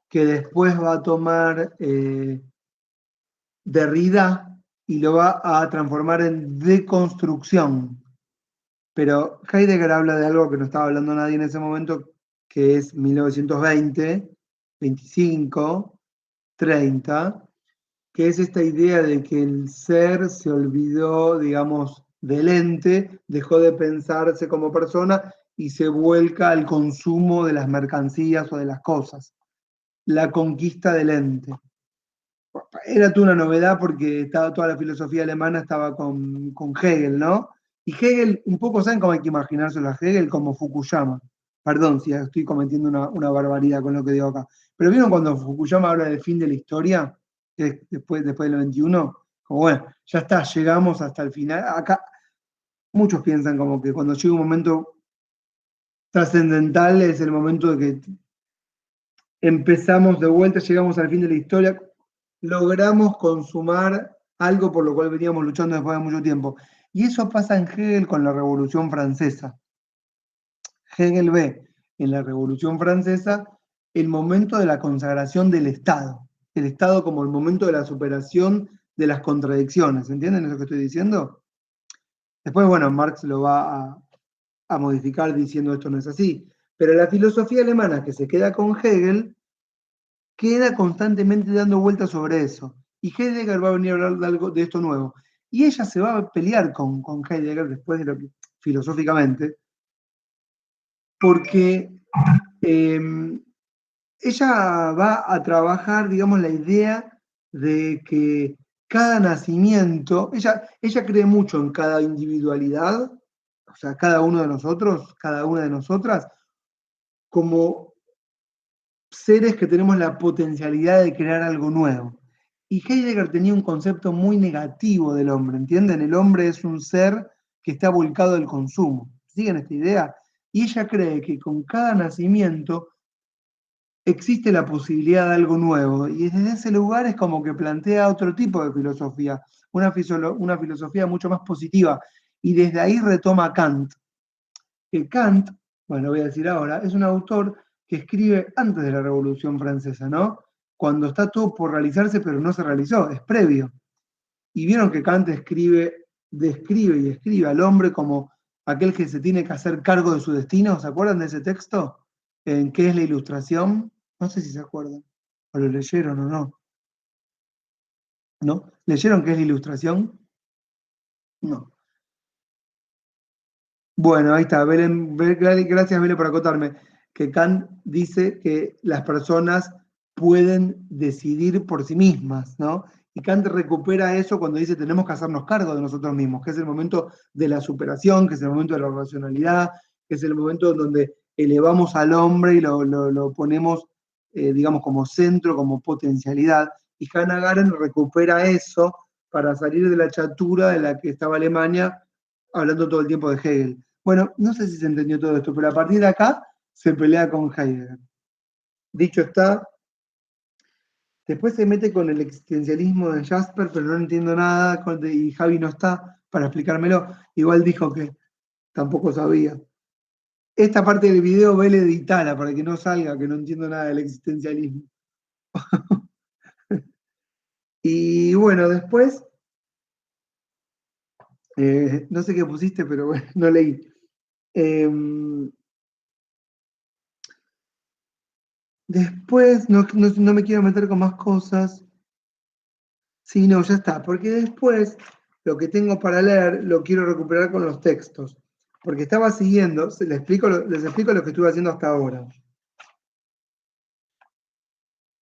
que después va a tomar Derrida y lo va a transformar en deconstrucción. Pero Heidegger habla de algo que no estaba hablando nadie en ese momento, que es 1920, 25, 30, que es esta idea de que el ser se olvidó, digamos, del ente, dejó de pensarse como persona y se vuelca al consumo de las mercancías o de las cosas. La conquista del ente. Era toda una novedad porque toda la filosofía alemana estaba con Hegel, ¿no? Y Hegel, un poco, ¿saben cómo hay que imaginárselo a Hegel? Como Fukuyama. Perdón si estoy cometiendo una barbaridad con lo que digo acá. Pero ¿vieron cuando Fukuyama habla del fin de la historia? Que es después del 21, como bueno, ya está, llegamos hasta el final. Acá muchos piensan como que cuando llega un momento trascendental es el momento de que empezamos de vuelta, llegamos al fin de la historia, logramos consumar algo por lo cual veníamos luchando después de mucho tiempo. Y eso pasa en Hegel con la Revolución Francesa. Hegel ve en la Revolución Francesa el momento de la consagración del Estado. El Estado como el momento de la superación de las contradicciones. ¿Entienden eso que estoy diciendo? Después, bueno, Marx lo va a modificar diciendo esto no es así. Pero la filosofía alemana que se queda con Hegel queda constantemente dando vueltas sobre eso. Y Heidegger va a venir a hablar de algo de esto nuevo. Y ella se va a pelear con Heidegger después de lo que, filosóficamente, porque ella va a trabajar, digamos, la idea de que cada nacimiento, ella cree mucho en cada individualidad, o sea, cada uno de nosotros, cada una de nosotras, como seres que tenemos la potencialidad de crear algo nuevo. Y Heidegger tenía un concepto muy negativo del hombre, ¿entienden? El hombre es un ser que está volcado al consumo. ¿Siguen esta idea? Y ella cree que con cada nacimiento existe la posibilidad de algo nuevo. Y desde ese lugar es como que plantea otro tipo de filosofía, una filosofía mucho más positiva. Y desde ahí retoma Kant. Que Kant, bueno, lo voy a decir ahora, es un autor que escribe antes de la Revolución Francesa, ¿no? Cuando está todo por realizarse, pero no se realizó, es previo. Y vieron que Kant describe y escribe al hombre como aquel que se tiene que hacer cargo de su destino. ¿Se acuerdan de ese texto? ¿En qué es la Ilustración? No sé si se acuerdan. O lo leyeron o no. ¿No? ¿Leyeron qué es la Ilustración? No. Bueno, ahí está. Belén, gracias, Belén, por acotarme. Que Kant dice que las personas pueden decidir por sí mismas, ¿no? Y Kant recupera eso cuando dice tenemos que hacernos cargo de nosotros mismos, que es el momento de la superación, que es el momento de la racionalidad, que es el momento donde elevamos al hombre y lo ponemos, digamos, como centro, como potencialidad. Y Hannah Arendt recupera eso para salir de la chatura de la que estaba Alemania hablando todo el tiempo de Hegel. Bueno, no sé si se entendió todo esto, pero a partir de acá se pelea con Heidegger. Dicho está, después se mete con el existencialismo de Jasper, pero no entiendo nada, y Javi no está para explicármelo. Igual dijo que tampoco sabía. Esta parte del video vele editala para que no salga, que no entiendo nada del existencialismo. Y bueno, después, no sé qué pusiste, pero bueno, no leí. Después, no me quiero meter con más cosas. Sí, no, ya está, porque después lo que tengo para leer lo quiero recuperar con los textos, porque estaba siguiendo, les explico lo que estuve haciendo hasta ahora.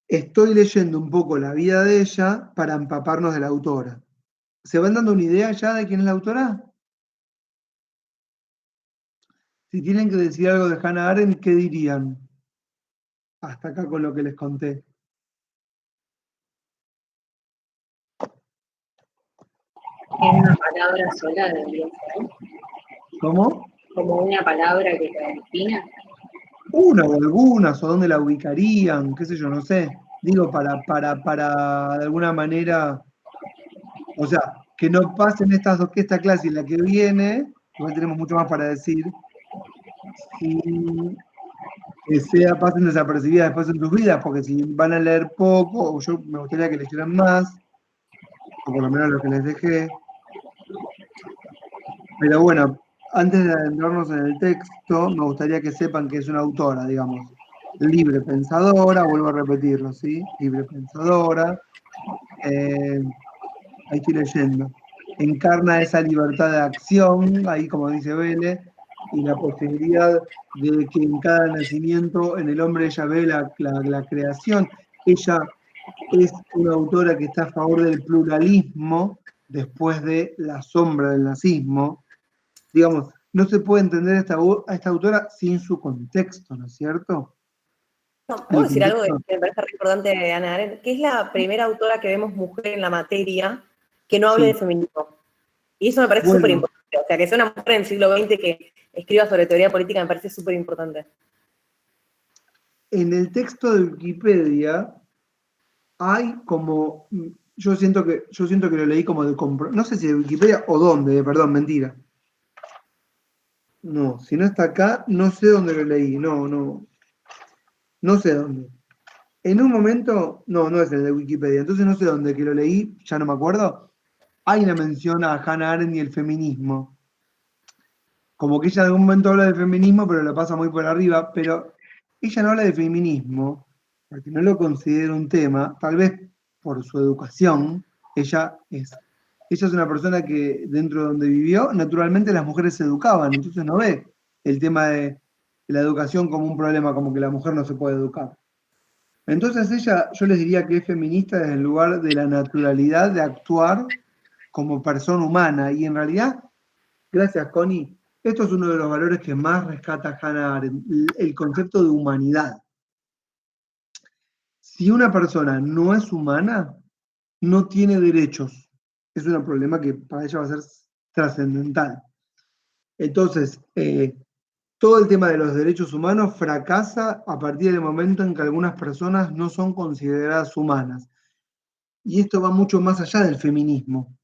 Estoy leyendo un poco la vida de ella para empaparnos de la autora. ¿Se van dando una idea ya de quién es la autora? Si tienen que decir algo de Hannah Arendt, ¿qué dirían? Hasta acá con lo que les conté. Es una palabra sola, debería ser. ¿Cómo? Como una palabra que te defina. Una o algunas, o dónde la ubicarían, qué sé yo, no sé. Digo, para de alguna manera, o sea, que no pasen esta clase y la que viene, igual tenemos mucho más para decir. que pasen desapercibidas después en tus vidas, porque si van a leer poco, o yo me gustaría que leyeran más, o por lo menos lo que les dejé. Pero bueno, antes de adentrarnos en el texto, me gustaría que sepan que es una autora, digamos, libre pensadora, vuelvo a repetirlo, ¿sí? Libre pensadora. Ahí estoy leyendo. Encarna esa libertad de acción, ahí como dice Vélez, y la posibilidad de que en cada nacimiento en el hombre ella ve la creación. Ella es una autora que está a favor del pluralismo después de la sombra del nazismo. Digamos, no se puede entender a esta autora sin su contexto, ¿no es cierto? No, ¿puedo decir algo que me parece re importante de Hannah Arendt? Que es la primera autora que vemos mujer en la materia que no hable de feminismo. Y eso me parece súper importante. O sea, que sea una mujer en el siglo XX que escriba sobre teoría política me parece súper importante. En el texto de Wikipedia hay como, yo siento que lo leí como de no sé si de Wikipedia o dónde, perdón, mentira. No, si no está acá, no sé dónde lo leí, no sé dónde. En un momento, no es el de Wikipedia, entonces no sé dónde que lo leí, ya no me acuerdo. Hay una mención a Hannah Arendt y el feminismo. Como que ella en algún momento habla de feminismo, pero lo pasa muy por arriba, pero ella no habla de feminismo, porque no lo considera un tema, tal vez por su educación. Ella es una persona que dentro de donde vivió, naturalmente las mujeres se educaban, entonces no ve el tema de la educación como un problema, como que la mujer no se puede educar. Entonces ella, yo les diría que es feminista desde el lugar de la naturalidad de actuar como persona humana, y en realidad, gracias Connie, esto es uno de los valores que más rescata Hannah Arendt, el concepto de humanidad. Si una persona no es humana, no tiene derechos. Es un problema que para ella va a ser trascendental. Entonces, todo el tema de los derechos humanos fracasa a partir del momento en que algunas personas no son consideradas humanas. Y esto va mucho más allá del feminismo,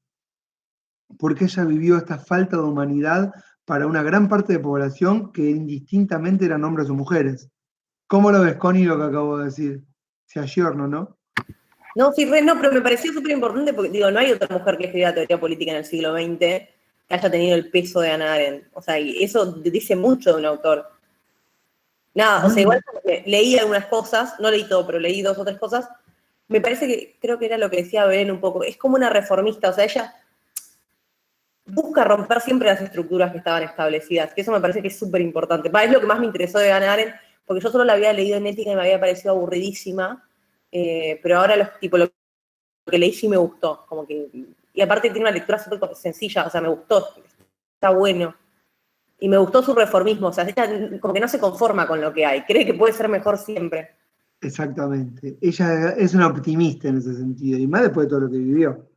porque ella vivió esta falta de humanidad para una gran parte de población que indistintamente eran hombres o mujeres. ¿Cómo lo ves, Connie, lo que acabo de decir? Se ayorno, ¿no? No, sí, no, pero me pareció súper importante porque, digo, no hay otra mujer que escriba teoría política en el siglo XX que haya tenido el peso de Hannah Arendt. O sea, y eso dice mucho de un autor. Nada, o sea, igual leí algunas cosas, no leí todo, pero leí 2 o 3 cosas. Me parece que, creo que era lo que decía Belén un poco, es como una reformista, o sea, ella busca romper siempre las estructuras que estaban establecidas, que eso me parece que es súper importante. Es lo que más me interesó de Hannah Arendt, porque yo solo la había leído en ética y me había parecido aburridísima, pero ahora lo que leí sí me gustó, como que, y aparte tiene una lectura súper sencilla, o sea, me gustó, está bueno. Y me gustó su reformismo, o sea, ella como que no se conforma con lo que hay, cree que puede ser mejor siempre. Exactamente. Ella es una optimista en ese sentido, y más después de todo lo que vivió.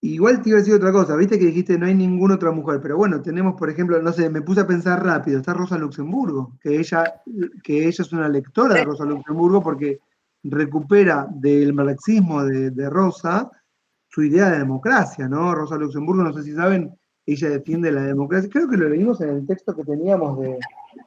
Igual te iba a decir otra cosa, viste que dijiste no hay ninguna otra mujer, pero bueno, tenemos, por ejemplo, no sé, me puse a pensar rápido, está Rosa Luxemburgo, que ella es una lectora de Rosa Luxemburgo porque recupera del marxismo de Rosa su idea de democracia, ¿no? Rosa Luxemburgo, no sé si saben, ella defiende la democracia, creo que lo leímos en el texto que teníamos de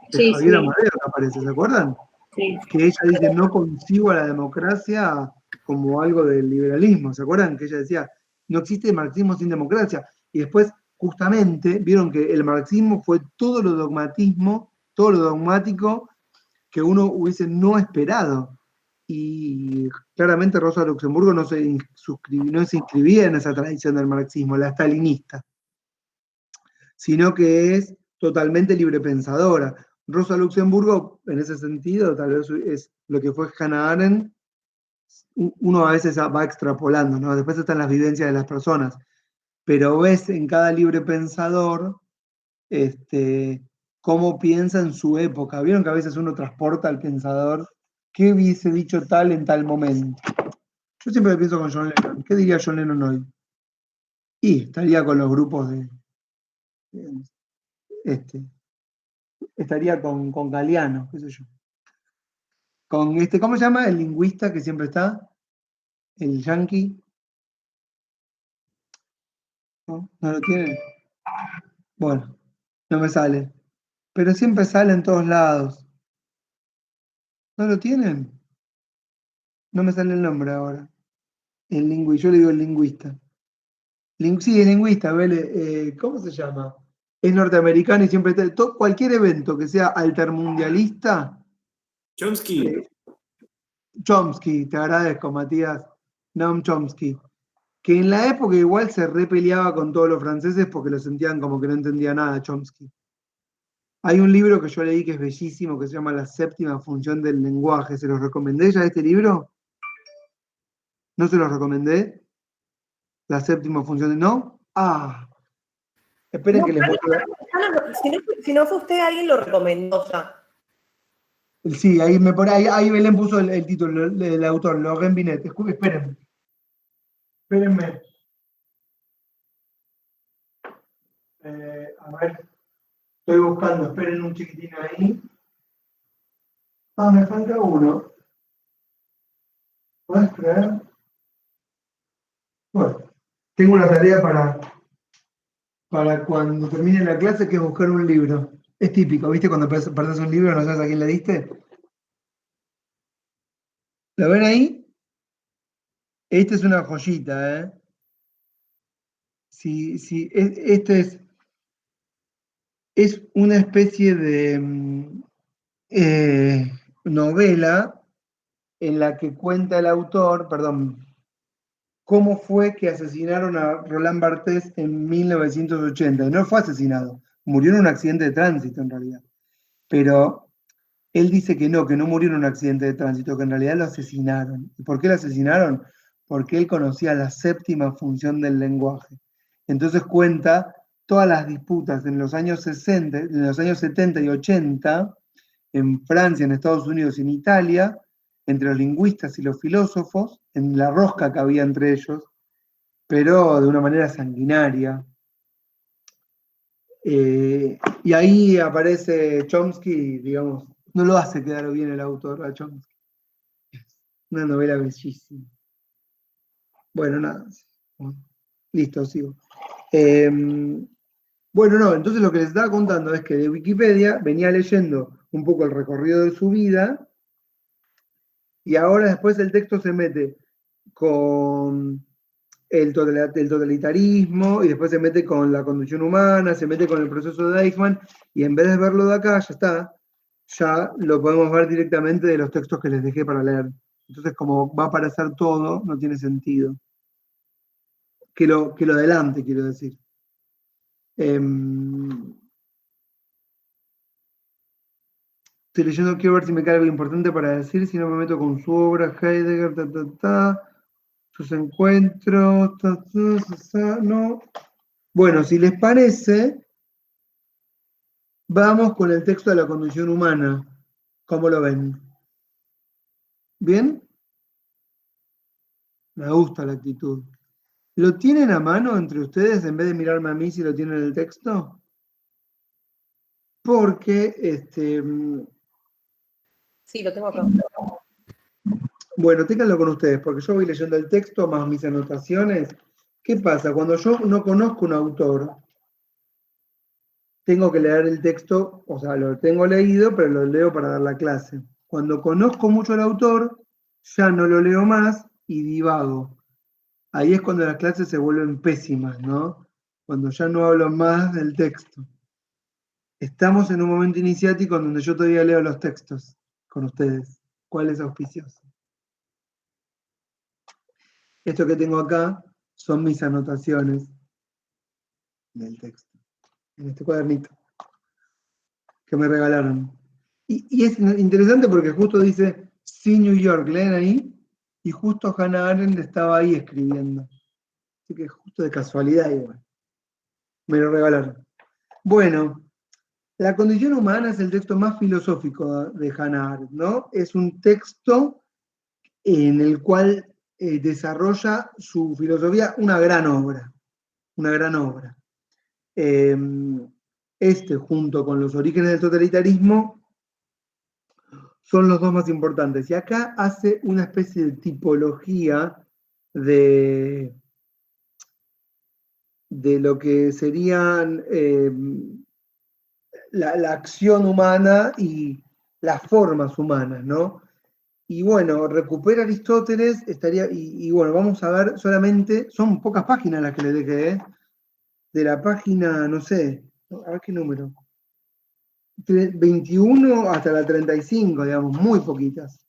Sí, Javier sí, Amadeo, me parece, ¿se acuerdan? sí. Que ella dice, no concibo a la democracia como algo del liberalismo, ¿se acuerdan? Que ella decía, no existe marxismo sin democracia. Y después, justamente, vieron que el marxismo fue todo lo dogmatismo, todo lo dogmático que uno hubiese no esperado. Y claramente Rosa Luxemburgo no se inscribía en esa tradición del marxismo, la stalinista, sino que es totalmente librepensadora. Rosa Luxemburgo, en ese sentido, tal vez es lo que fue Hannah Arendt, uno a veces va extrapolando, ¿no? Después están las vivencias de las personas, pero ves en cada libre pensador cómo piensa en su época. Vieron que a veces uno transporta al pensador qué hubiese dicho tal en tal momento. Yo siempre pienso con John Lennon. ¿Qué diría John Lennon hoy? Y estaría con los grupos estaría con Galeano, qué sé yo. Con ¿cómo se llama? El lingüista que siempre está, el yanqui. ¿No? ¿No lo tienen? Bueno, no me sale. pero siempre sale en todos lados. ¿No lo tienen? No me sale el nombre ahora. Yo le digo el lingüista. Sí, es lingüista, Vele. ¿Cómo se llama? Es norteamericano y siempre cualquier evento que sea altermundialista. Chomsky. Chomsky, te agradezco, Matías. Noam Chomsky. Que en la época igual se repeleaba con todos los franceses porque lo sentían como que no entendía nada Chomsky. Hay un libro que yo leí que es bellísimo, que se llama La séptima función del lenguaje. ¿Se los recomendé ya este libro? ¿No se los recomendé? La séptima función, ¿no? Esperen que les muestro. Si no fue usted, alguien lo recomendó ya. Sí, ahí Belén puso el título del autor, Laurent Binet. Espérenme. A ver, estoy buscando, esperen un chiquitín ahí. Me falta uno. ¿Puedes creer? Bueno, tengo una tarea para cuando termine la clase, que es buscar un libro. Es típico, ¿viste? Cuando perdés un libro, no sabes a quién le diste. ¿Lo ven ahí? Esta es una joyita, ¿eh? Sí, este es una especie de novela en la que cuenta el autor, cómo fue que asesinaron a Roland Barthes en 1980. Y no fue asesinado, murió en un accidente de tránsito en realidad. Pero él dice que no murió en un accidente de tránsito, que en realidad lo asesinaron. ¿Y por qué lo asesinaron? Porque él conocía la séptima función del lenguaje. Entonces cuenta todas las disputas en los años 60, en los años 70 y 80, en Francia, en Estados Unidos y en Italia, entre los lingüistas y los filósofos, en la rosca que había entre ellos, pero de una manera sanguinaria. Y ahí aparece Chomsky, digamos, no lo hace quedar bien el autor a Chomsky. Una novela bellísima. Bueno, nada. Listo, sigo. Bueno, no, entonces lo que les estaba contando es que de Wikipedia venía leyendo un poco el recorrido de su vida y ahora después el texto se mete con el totalitarismo y después se mete con la condición humana, se mete con el proceso de Eichmann y en vez de verlo de acá, ya lo podemos ver directamente de los textos que les dejé para leer. Entonces, como va a aparecer todo, no tiene sentido. Que lo adelante, quiero decir. Estoy leyendo, quiero ver si me cae algo importante para decir, si no me meto con su obra, Heidegger, sus encuentros, no. Bueno, si les parece, vamos con el texto de la condición humana. ¿Cómo lo ven? ¿Bien? Me gusta la actitud. ¿Lo tienen a mano entre ustedes en vez de mirarme a mí si lo tienen en el texto? Porque, Sí, lo tengo acá. bueno, ténganlo con ustedes, porque yo voy leyendo el texto más mis anotaciones. ¿Qué pasa? Cuando yo no conozco un autor, tengo que leer el texto, o sea, lo tengo leído, pero lo leo para dar la clase. Cuando conozco mucho al autor, ya no lo leo más y divago. Ahí es cuando las clases se vuelven pésimas, ¿no? Cuando ya no hablo más del texto. Estamos en un momento iniciático en donde yo todavía leo los textos con ustedes. ¿Cuál es auspicioso? Esto que tengo acá son mis anotaciones del texto, en este cuadernito que me regalaron. Y es interesante porque justo dice, sí, New York, leen ahí, y justo Hannah Arendt estaba ahí escribiendo. Así que justo de casualidad igual. Me lo regalaron. Bueno, La condición humana es el texto más filosófico de Hannah Arendt, ¿no? Es un texto en el cual desarrolla su filosofía, una gran obra. Una gran obra. Junto con los orígenes del totalitarismo, son los dos más importantes. Y acá hace una especie de tipología de lo que serían la acción humana y las formas humanas, ¿no? Y bueno, recupera Aristóteles, estaría, y bueno, vamos a ver solamente, son pocas páginas las que le dejé, ¿eh? De la página, no sé, a ver qué número. 21 hasta la 35, digamos, muy poquitas,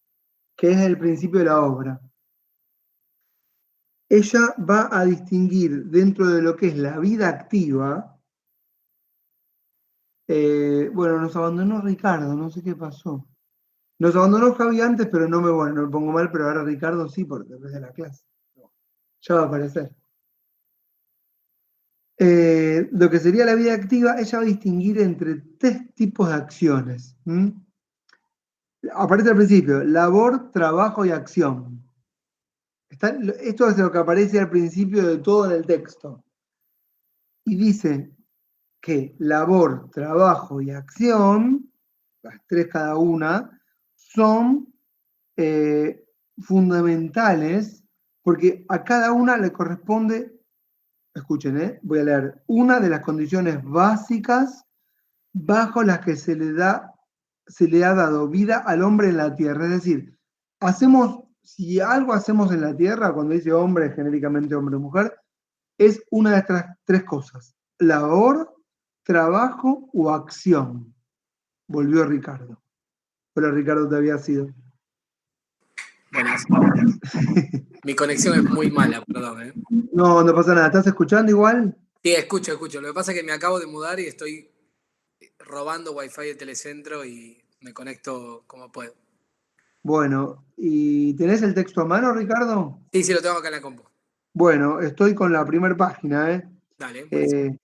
que es el principio de la obra. Ella va a distinguir dentro de lo que es la vida activa. Bueno, nos abandonó Ricardo, no sé qué pasó. Nos abandonó Javi antes, pero no me pongo mal, pero ahora Ricardo sí, porque después de la clase. Ya va a aparecer. Lo que sería la vida activa, ella va a distinguir entre 3 tipos de acciones. Aparece al principio, labor, trabajo y acción. Esto es lo que aparece al principio de todo en el texto. Y dice que labor, trabajo y acción, las 3 cada una, son fundamentales porque a cada una le corresponde, escuchen, voy a leer, una de las condiciones básicas bajo las que se le ha dado vida al hombre en la tierra. Es decir, si algo hacemos en la tierra, cuando dice hombre, genéricamente hombre o mujer, es una de estas 3 cosas: labor, trabajo o acción. Volvió Ricardo. Hola Ricardo, te había sido. Buenas. Mi conexión es muy mala, perdón. No, no pasa nada. ¿Estás escuchando igual? Sí, escucho. Lo que pasa es que me acabo de mudar y estoy robando wifi de Telecentro y me conecto como puedo. Bueno, ¿y tenés el texto a mano, Ricardo? Sí, lo tengo acá en la compu. Bueno, estoy con la primera página, Dale.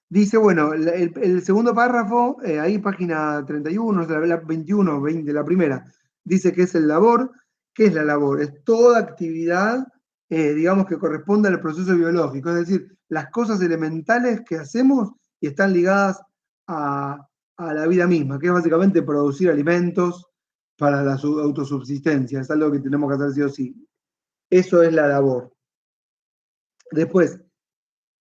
Dice, bueno, el segundo párrafo, ahí página 31, la 21, 20, la primera, dice que es el labor. ¿Qué es la labor? Es toda actividad, digamos, que corresponde al proceso biológico, es decir, las cosas elementales que hacemos y están ligadas a la vida misma, que es básicamente producir alimentos para la autosubsistencia, es algo que tenemos que hacer sí o sí. Eso es la labor. Después,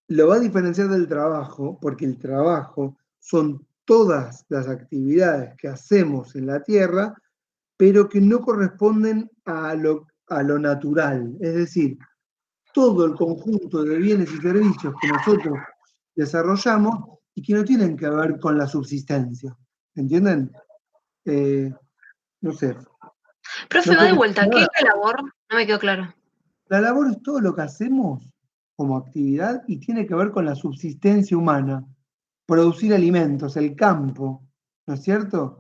lo va a diferenciar del trabajo, porque el trabajo son todas las actividades que hacemos en la tierra, pero que no corresponden a lo natural. Es decir, todo el conjunto de bienes y servicios que nosotros desarrollamos y que no tienen que ver con la subsistencia. ¿Entienden? No sé. Profe, No va de sé vuelta. ¿Qué es la labor? No me quedó claro. La labor es todo lo que hacemos como actividad y tiene que ver con la subsistencia humana, producir alimentos, el campo, ¿no es cierto?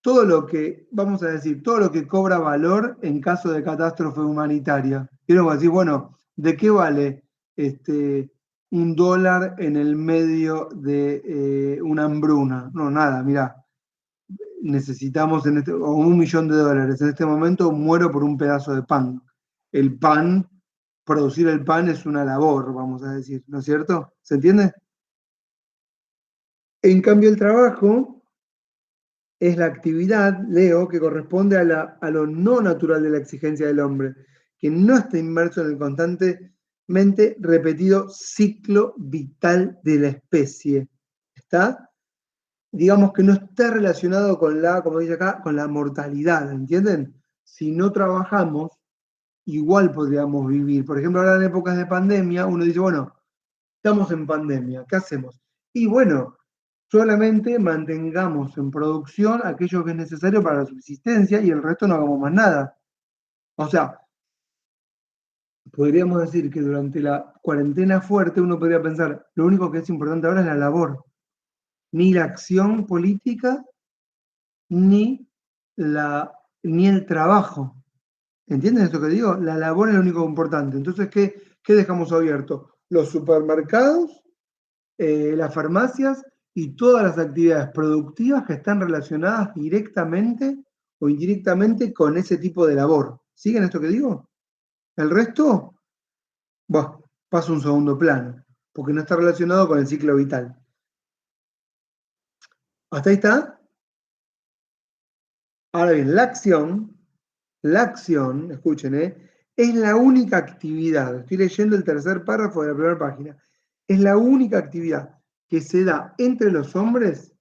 Todo lo que, vamos a decir, todo lo que cobra valor en caso de catástrofe humanitaria. Quiero decir, bueno, ¿de qué vale $1 en el medio de una hambruna? No, nada, mirá, necesitamos, o $1.000.000. En este momento muero por un pedazo de pan. El pan, producir el pan es una labor, vamos a decir, ¿no es cierto? ¿Se entiende? En cambio, el trabajo es la actividad, Leo, que corresponde a lo no natural de la exigencia del hombre, que no está inmerso en el constantemente repetido ciclo vital de la especie. ¿Está? Digamos que no está relacionado con como dice acá, con la mortalidad, ¿entienden? Si no trabajamos, igual podríamos vivir. Por ejemplo, ahora en épocas de pandemia, uno dice, bueno, estamos en pandemia, ¿qué hacemos? Y bueno, solamente mantengamos en producción aquello que es necesario para la subsistencia y el resto no hagamos más nada. O sea, podríamos decir que durante la cuarentena fuerte uno podría pensar, lo único que es importante ahora es la labor, ni la acción política, ni el trabajo. ¿Entienden esto que digo? La labor es lo único importante. Entonces, ¿qué dejamos abierto? Los supermercados, las farmacias y todas las actividades productivas que están relacionadas directamente o indirectamente con ese tipo de labor. ¿Siguen esto que digo? El resto, pasa a un segundo plano, porque no está relacionado con el ciclo vital. ¿Hasta ahí está? Ahora bien, la acción, escuchen, es la única actividad, estoy leyendo el tercer párrafo de la primera página, es la única actividad que se da entre los hombres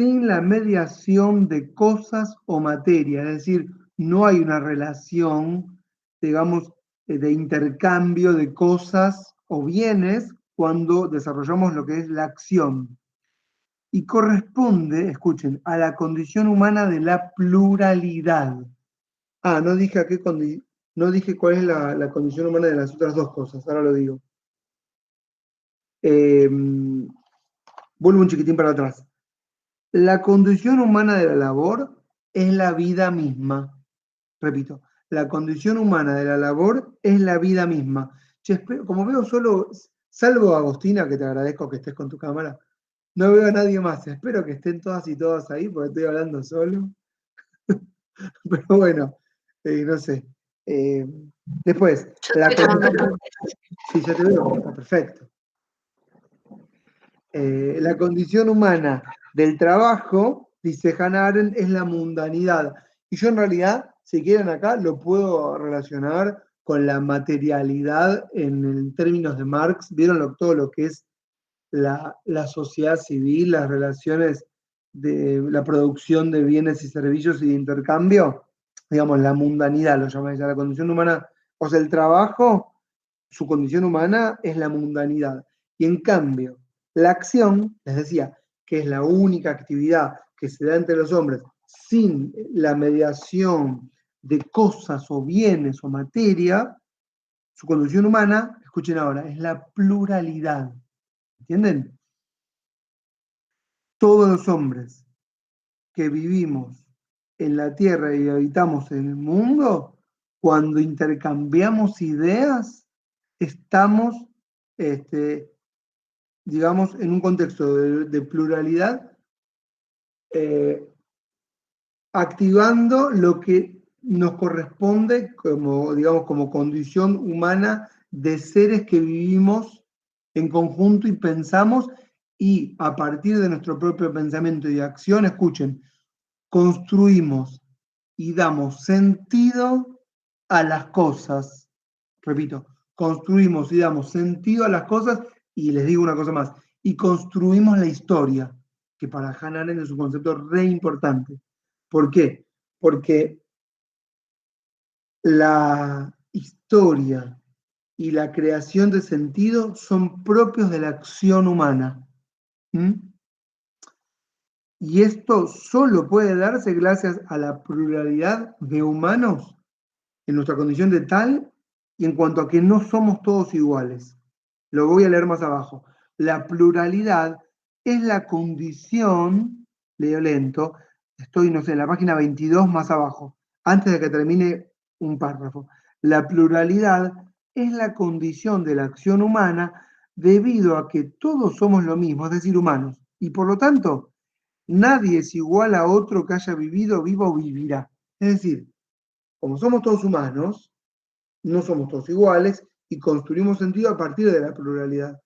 sin la mediación de cosas o materia, es decir, no hay una relación, digamos, de intercambio de cosas o bienes cuando desarrollamos lo que es la acción. Y corresponde, escuchen, a la condición humana de la pluralidad. No dije a qué no dije cuál es la condición humana de las otras dos cosas, ahora lo digo. Vuelvo un chiquitín para atrás. La condición humana de la labor es la vida misma. Repito, la condición humana de la labor es la vida misma. Che, como veo solo, salvo a Agostina, que te agradezco que estés con tu cámara, no veo a nadie más. Espero que estén todas y todas ahí, porque estoy hablando solo. Pero bueno, no sé. Después, sí, ya te veo, está perfecto. La condición humana del trabajo, dice Hannah Arendt, es la mundanidad. Y yo en realidad, si quieren acá, lo puedo relacionar con la materialidad en términos de Marx. ¿Vieron todo lo que es la sociedad civil, las relaciones de la producción de bienes y servicios y de intercambio? Digamos, la mundanidad lo llama ella, la condición humana. O sea, el trabajo, su condición humana es la mundanidad. Y en cambio, la acción, les decía, que es la única actividad que se da entre los hombres sin la mediación de cosas o bienes o materia, su condición humana, escuchen ahora, es la pluralidad. ¿Entienden? Todos los hombres que vivimos en la Tierra y habitamos en el mundo, cuando intercambiamos ideas, estamos, digamos, en un contexto de pluralidad, activando lo que nos corresponde como, digamos, como condición humana de seres que vivimos en conjunto y pensamos, y a partir de nuestro propio pensamiento y acción, escuchen, construimos y damos sentido a las cosas. Repito, construimos y damos sentido a las cosas, y les digo una cosa más, y construimos la historia, que para Hannah Arendt es un concepto re importante. ¿Por qué? Porque la historia y la creación de sentido son propios de la acción humana. Y esto solo puede darse gracias a la pluralidad de humanos en nuestra condición de tal y en cuanto a que no somos todos iguales. Lo voy a leer más abajo. La pluralidad es la condición, leo lento, estoy, no sé, en la página 22 más abajo, antes de que termine un párrafo. La pluralidad es la condición de la acción humana debido a que todos somos lo mismo, es decir, humanos, y por lo tanto, nadie es igual a otro que haya vivido, viva o vivirá. Es decir, como somos todos humanos, no somos todos iguales y construimos sentido a partir de la pluralidad.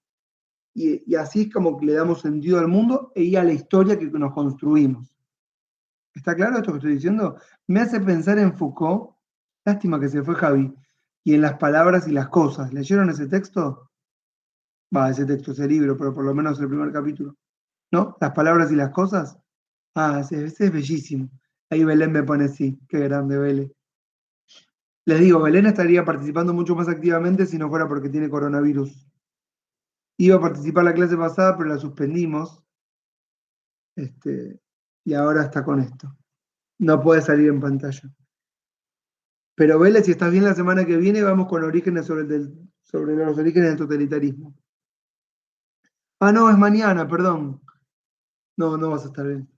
Y así es como que le damos sentido al mundo y a la historia que nos construimos. ¿Está claro esto que estoy diciendo? Me hace pensar en Foucault, lástima que se fue Javi, y en Las palabras y las cosas. ¿Leyeron ese texto? Ese texto, ese libro, pero por lo menos el primer capítulo. ¿No? Las palabras y las cosas. Ese es bellísimo. Ahí Belén me pone sí, qué grande Belén. Les digo, Belén estaría participando mucho más activamente si no fuera porque tiene coronavirus. Iba a participar la clase pasada, pero la suspendimos. Y ahora está con esto. No puede salir en pantalla. Pero Belén, si estás bien la semana que viene, vamos con orígenes sobre los orígenes del totalitarismo. No, es mañana, perdón. No vas a estar bien.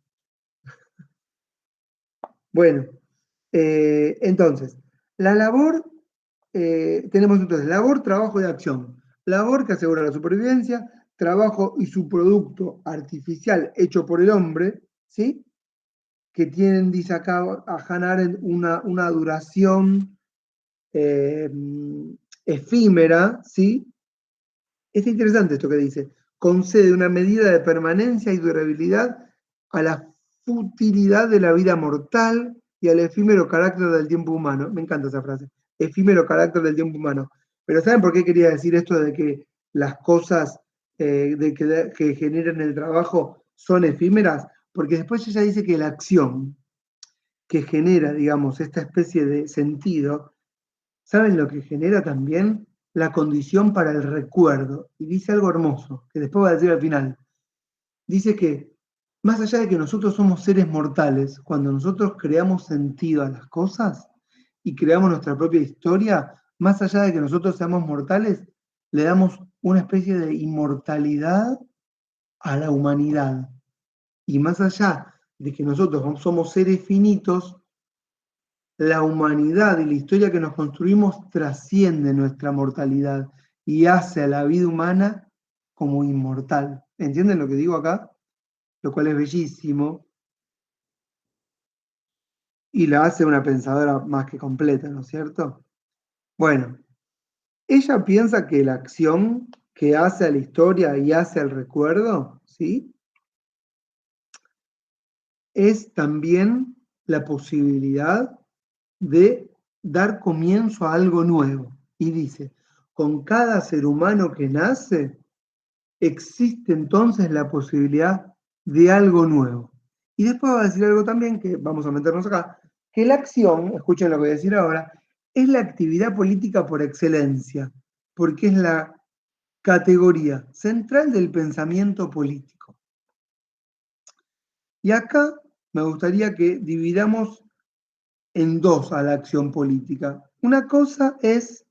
Bueno, entonces, la labor, tenemos entonces labor, trabajo y acción. Labor que asegura la supervivencia, trabajo y su producto artificial hecho por el hombre, ¿sí? Que tienen, dice acá a Hannah Arendt, una duración efímera, ¿sí? Es interesante esto que dice, concede una medida de permanencia y durabilidad a la futilidad de la vida mortal y al efímero carácter del tiempo humano. Me encanta esa frase, efímero carácter del tiempo humano. Pero ¿saben por qué quería decir esto de que las cosas que generan el trabajo son efímeras? Porque después ella dice que la acción que genera, digamos, esta especie de sentido, ¿saben lo que genera también? La condición para el recuerdo. Y dice algo hermoso, que después va a decir al final. Dice que, más allá de que nosotros somos seres mortales, cuando nosotros creamos sentido a las cosas y creamos nuestra propia historia, más allá de que nosotros seamos mortales, le damos una especie de inmortalidad a la humanidad. Y más allá de que nosotros somos seres finitos, la humanidad y la historia que nos construimos trasciende nuestra mortalidad y hace a la vida humana como inmortal. ¿Entienden lo que digo acá? Lo cual es bellísimo y la hace una pensadora más que completa, ¿no es cierto? Bueno, ella piensa que la acción que hace a la historia y hace al recuerdo, ¿sí? Es también la posibilidad de dar comienzo a algo nuevo. Y dice, con cada ser humano que nace, existe entonces la posibilidad de algo nuevo. Y después va a decir algo también, que vamos a meternos acá, que la acción, escuchen lo que voy a decir ahora, es la actividad política por excelencia, porque es la categoría central del pensamiento político. Y acá me gustaría que dividamos en dos a la acción política. Una cosa es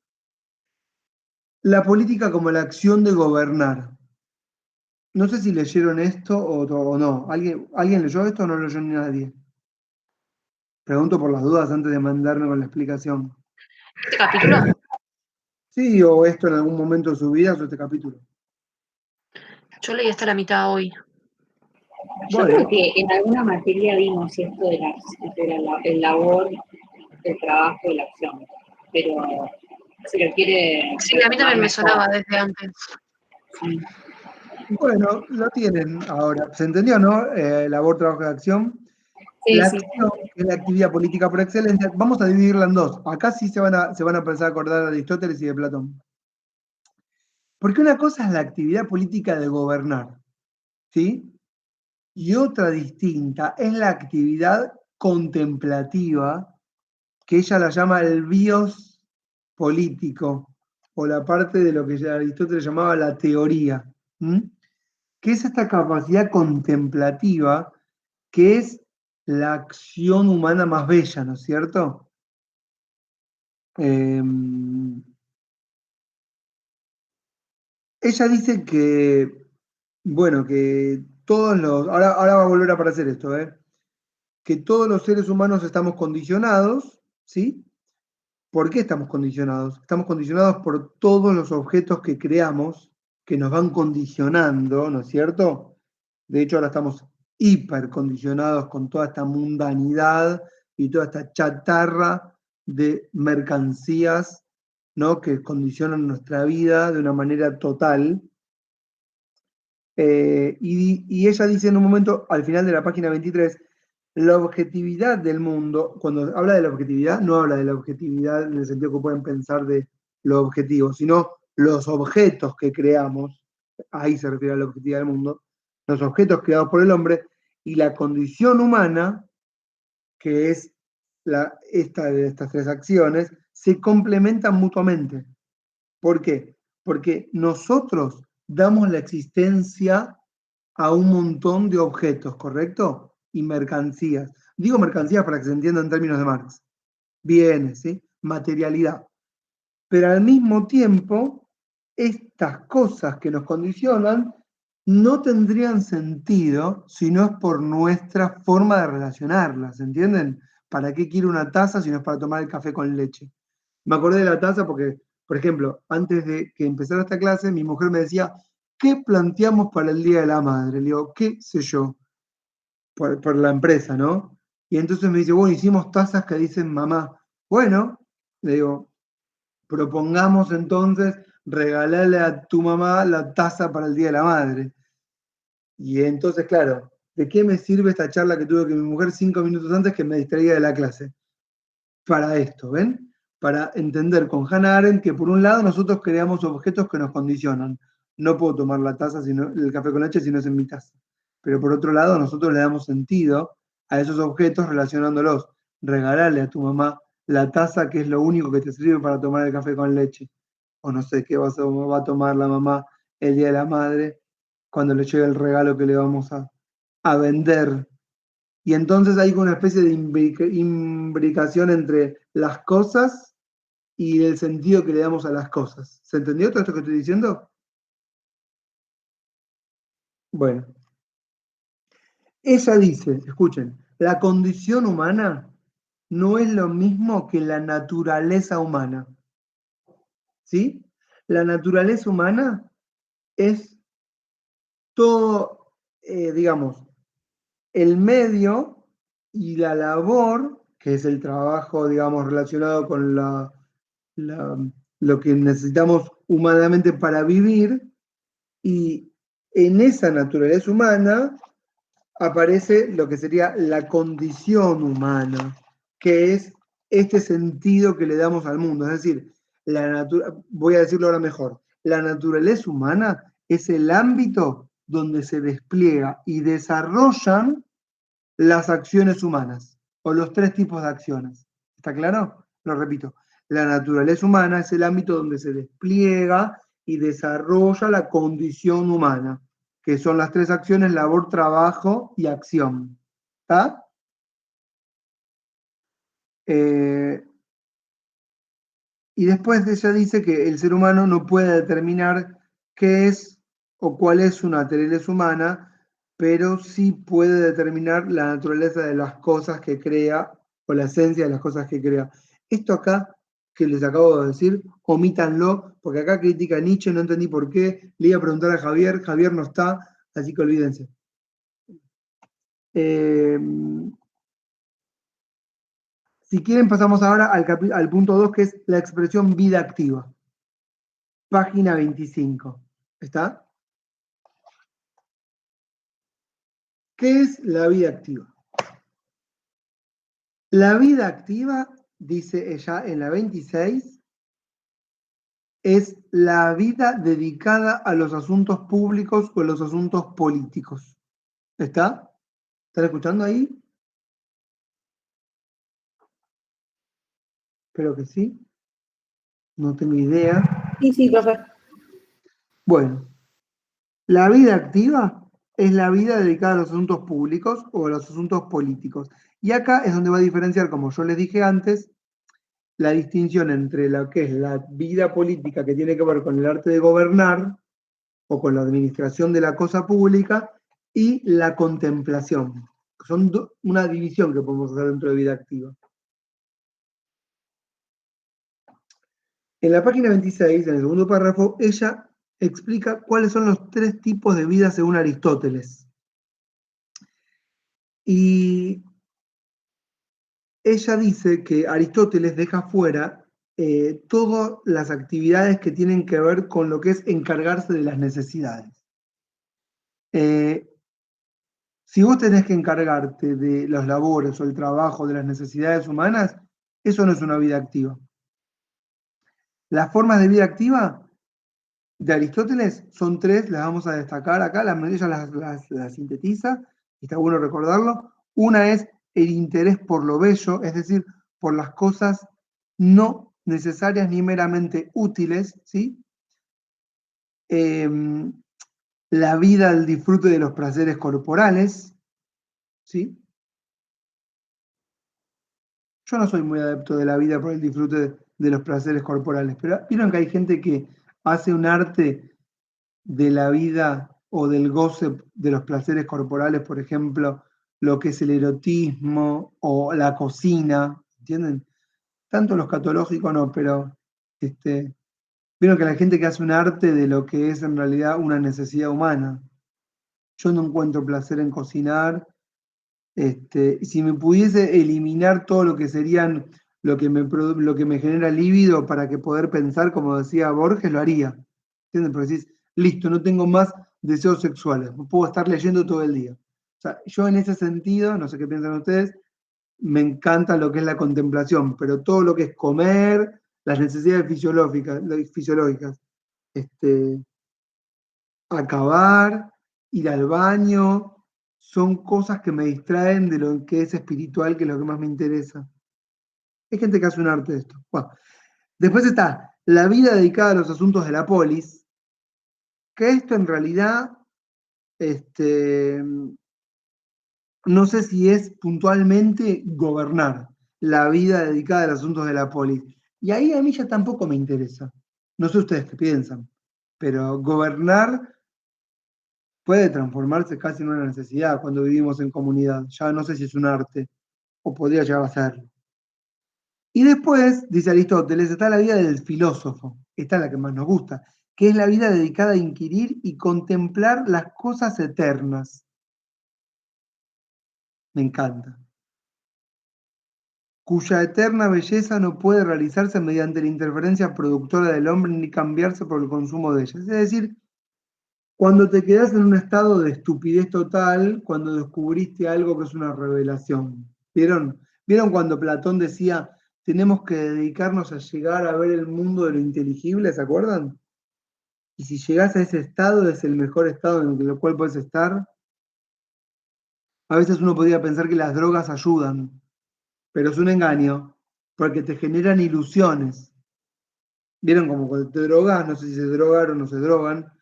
la política como la acción de gobernar. No sé si leyeron esto o no. ¿Alguien leyó esto o no leyó nadie? Pregunto por las dudas antes de mandarme con la explicación. ¿Este capítulo? Sí, o esto en algún momento de su vida, o este capítulo. Yo leí hasta la mitad hoy. Yo Bueno, creo que en alguna materia vimos esto de el labor, el trabajo y la acción, pero si lo quiere... Sí, a mí también me sonaba desde antes. Sí. bueno, lo tienen ahora. ¿Se entendió, no? Labor, trabajo y acción. Sí, La sí. acción, que es la actividad política por excelencia, vamos a dividirla en dos. Acá sí se van a empezar a acordar de Aristóteles y de Platón. Porque una cosa es la actividad política de gobernar, ¿sí? Y otra distinta es la actividad contemplativa, que ella la llama el bios político, o la parte de lo que Aristóteles llamaba la teoría, que es esta capacidad contemplativa, que es la acción humana más bella, ¿no es cierto? Ella dice que, bueno, que todos los, ahora va a volver a aparecer esto, que todos los seres humanos estamos condicionados, ¿sí? ¿Por qué estamos condicionados? Estamos condicionados por todos los objetos que creamos, que nos van condicionando, ¿no es cierto? De hecho, ahora estamos hipercondicionados con toda esta mundanidad y toda esta chatarra de mercancías, ¿no? Que condicionan nuestra vida de una manera total. Y ella dice en un momento, al final de la página 23, la objetividad del mundo, cuando habla de la objetividad, no habla de la objetividad en el sentido que pueden pensar de lo objetivo, sino los objetos que creamos, ahí se refiere a la objetividad del mundo, los objetos creados por el hombre y la condición humana, que es esta de estas tres acciones, se complementan mutuamente. ¿Por qué? Porque nosotros damos la existencia a un montón de objetos, ¿correcto? Y mercancías. Digo mercancías para que se entienda en términos de Marx. Bienes, ¿sí? Materialidad. Pero al mismo tiempo, estas cosas que nos condicionan no tendrían sentido si no es por nuestra forma de relacionarlas, ¿entienden? ¿Para qué quiero una taza si no es para tomar el café con leche? Me acordé de la taza porque, por ejemplo, antes de que empezara esta clase, mi mujer me decía, ¿qué planteamos para el Día de la Madre? Le digo, qué sé yo, por la empresa, ¿no? Y entonces me dice, bueno, hicimos tazas que dicen mamá. Bueno, le digo, propongamos entonces regalarle a tu mamá la taza para el Día de la Madre. Y entonces, claro, ¿de qué me sirve esta charla que tuve con mi mujer 5 minutos antes que me distraía de la clase? Para esto, ¿ven? Para entender con Hannah Arendt que por un lado nosotros creamos objetos que nos condicionan. No puedo tomar la taza, el café con leche si no es en mi taza. pero por otro lado nosotros le damos sentido a esos objetos relacionándolos. Regalarle a tu mamá la taza que es lo único que te sirve para tomar el café con leche. O no sé qué va a tomar la mamá el Día de la Madre cuando le llegue el regalo que le vamos a vender. Y entonces hay una especie de imbricación entre las cosas y el sentido que le damos a las cosas. ¿Se entendió todo esto que estoy diciendo? Bueno. Ella dice, escuchen, la condición humana no es lo mismo que la naturaleza humana. ¿Sí? La naturaleza humana es todo, digamos, el medio y la labor, que es el trabajo, digamos, relacionado con lo que necesitamos humanamente para vivir, y en esa naturaleza humana aparece lo que sería la condición humana, que es este sentido que le damos al mundo. Es decir, voy a decirlo ahora mejor, la naturaleza humana es el ámbito donde se despliega y desarrollan las acciones humanas, o los tres tipos de acciones. ¿Está claro? Lo repito. La naturaleza humana es el ámbito donde se despliega y desarrolla la condición humana, que son las tres acciones: labor, trabajo y acción. ¿Está? Y después ella dice que el ser humano no puede determinar qué es o cuál es su naturaleza humana, pero sí puede determinar la naturaleza de las cosas que crea o la esencia de las cosas que crea. Esto acá que les acabo de decir, omítanlo, porque acá critica a Nietzsche, no entendí por qué. Le iba a preguntar a Javier, Javier no está, así que olvídense. Si quieren pasamos ahora al punto 2, que es la expresión vida activa. Página 25. ¿Está? ¿Qué es la vida activa? La vida activa, dice ella en la 26, es la vida dedicada a los asuntos públicos o a los asuntos políticos. ¿Está? ¿Están escuchando ahí? Espero que sí. No tengo idea. Sí, profe. Bueno, la vida activa es la vida dedicada a los asuntos públicos o a los asuntos políticos. Y acá es donde va a diferenciar, como yo les dije antes, la distinción entre lo que es la vida política, que tiene que ver con el arte de gobernar o con la administración de la cosa pública, y la contemplación. Son una división que podemos hacer dentro de vida activa. En la página 26, en el segundo párrafo, ella explica cuáles son los tres tipos de vida según Aristóteles. Y ella dice que Aristóteles deja fuera todas las actividades que tienen que ver con lo que es encargarse de las necesidades. Si vos tenés que encargarte de los labores o el trabajo de las necesidades humanas, eso no es una vida activa. Las formas de vida activa de Aristóteles son tres, las vamos a destacar acá, ella las sintetiza, y está bueno recordarlo. Una es el interés por lo bello, es decir, por las cosas no necesarias ni meramente útiles, ¿sí? La vida al disfrute de los placeres corporales, ¿sí? Yo no soy muy adepto de la vida por el disfrute de los placeres corporales, pero vieron que hay gente que hace un arte de la vida o del goce de los placeres corporales, por ejemplo, lo que es el erotismo o la cocina, ¿entienden? Tanto lo escatológico no, pero vieron que la gente que hace un arte de lo que es en realidad una necesidad humana. Yo no encuentro placer en cocinar. Si me pudiese eliminar todo lo que serían lo que me genera líbido para que poder pensar, como decía Borges, lo haría. ¿Entienden? Porque decís, listo, no tengo más deseos sexuales, puedo estar leyendo todo el día. O sea, yo en ese sentido, no sé qué piensan ustedes, me encanta lo que es la contemplación, pero todo lo que es comer, las necesidades fisiológicas, acabar, ir al baño, son cosas que me distraen de lo que es espiritual, que es lo que más me interesa. Hay gente que hace un arte de esto. Bueno, después está la vida dedicada a los asuntos de la polis, que esto en realidad, no sé si es puntualmente gobernar la vida dedicada a los asuntos de la polis. Y ahí a mí ya tampoco me interesa. No sé ustedes qué piensan, pero gobernar puede transformarse casi en una necesidad cuando vivimos en comunidad. Ya no sé si es un arte o podría llegar a serlo. Y después, dice Aristóteles, está la vida del filósofo, esta es la que más nos gusta, que es la vida dedicada a inquirir y contemplar las cosas eternas. Me encanta. Cuya eterna belleza no puede realizarse mediante la interferencia productora del hombre ni cambiarse por el consumo de ellas. Es decir, cuando te quedas en un estado de estupidez total, cuando descubriste algo que es una revelación. ¿Vieron? ¿Vieron cuando Platón decía, tenemos que dedicarnos a llegar a ver el mundo de lo inteligible? ¿Se acuerdan? Y si llegás a ese estado, es el mejor estado en el cual puedes estar. A veces uno podría pensar que las drogas ayudan, pero es un engaño, porque te generan ilusiones. ¿Vieron como cuando te drogas? No sé si se drogaron o no se drogan.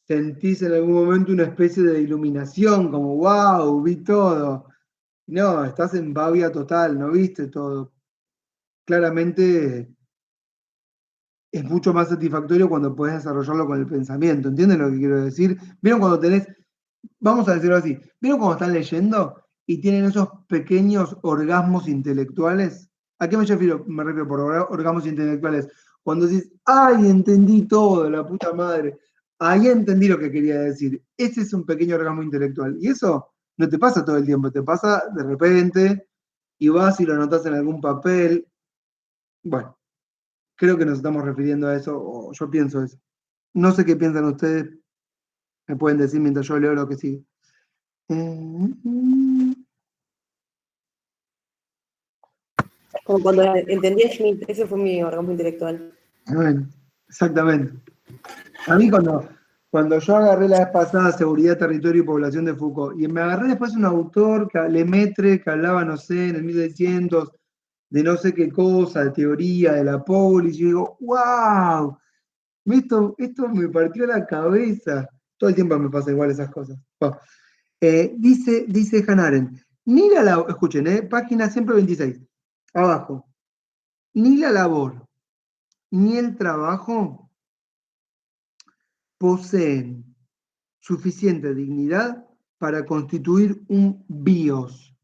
Sentís en algún momento una especie de iluminación, como wow, vi todo. No, estás en babia total, no viste todo. Claramente es mucho más satisfactorio cuando podés desarrollarlo con el pensamiento. ¿Entienden lo que quiero decir? ¿Vieron cuando tenés, vamos a decirlo así, ¿vieron cuando están leyendo y tienen esos pequeños orgasmos intelectuales? ¿A qué me refiero? Me refiero por orgasmos intelectuales. Cuando decís, ¡ay, entendí todo, la puta madre! Ahí entendí lo que quería decir. Ese es un pequeño orgasmo intelectual. Y eso no te pasa todo el tiempo, te pasa de repente y vas y lo anotás en algún papel. Bueno, creo que nos estamos refiriendo a eso, o yo pienso eso. No sé qué piensan ustedes, me pueden decir mientras yo leo lo que sigue. Como cuando entendí a Schmidt, ese fue mi orgasmo intelectual. Bueno, exactamente. A mí cuando yo agarré la vez pasada Seguridad, Territorio y Población de Foucault, y me agarré después un autor, Lemaitre, que hablaba, no sé, en el 1600, de no sé qué cosa, de teoría, de la polis, y yo digo, wow, esto me partió la cabeza. Todo el tiempo me pasa igual esas cosas. Bueno, dice Hannah Arendt, ni la labor, escuchen, página 126, abajo, ni la labor, ni el trabajo poseen suficiente dignidad para constituir un bios.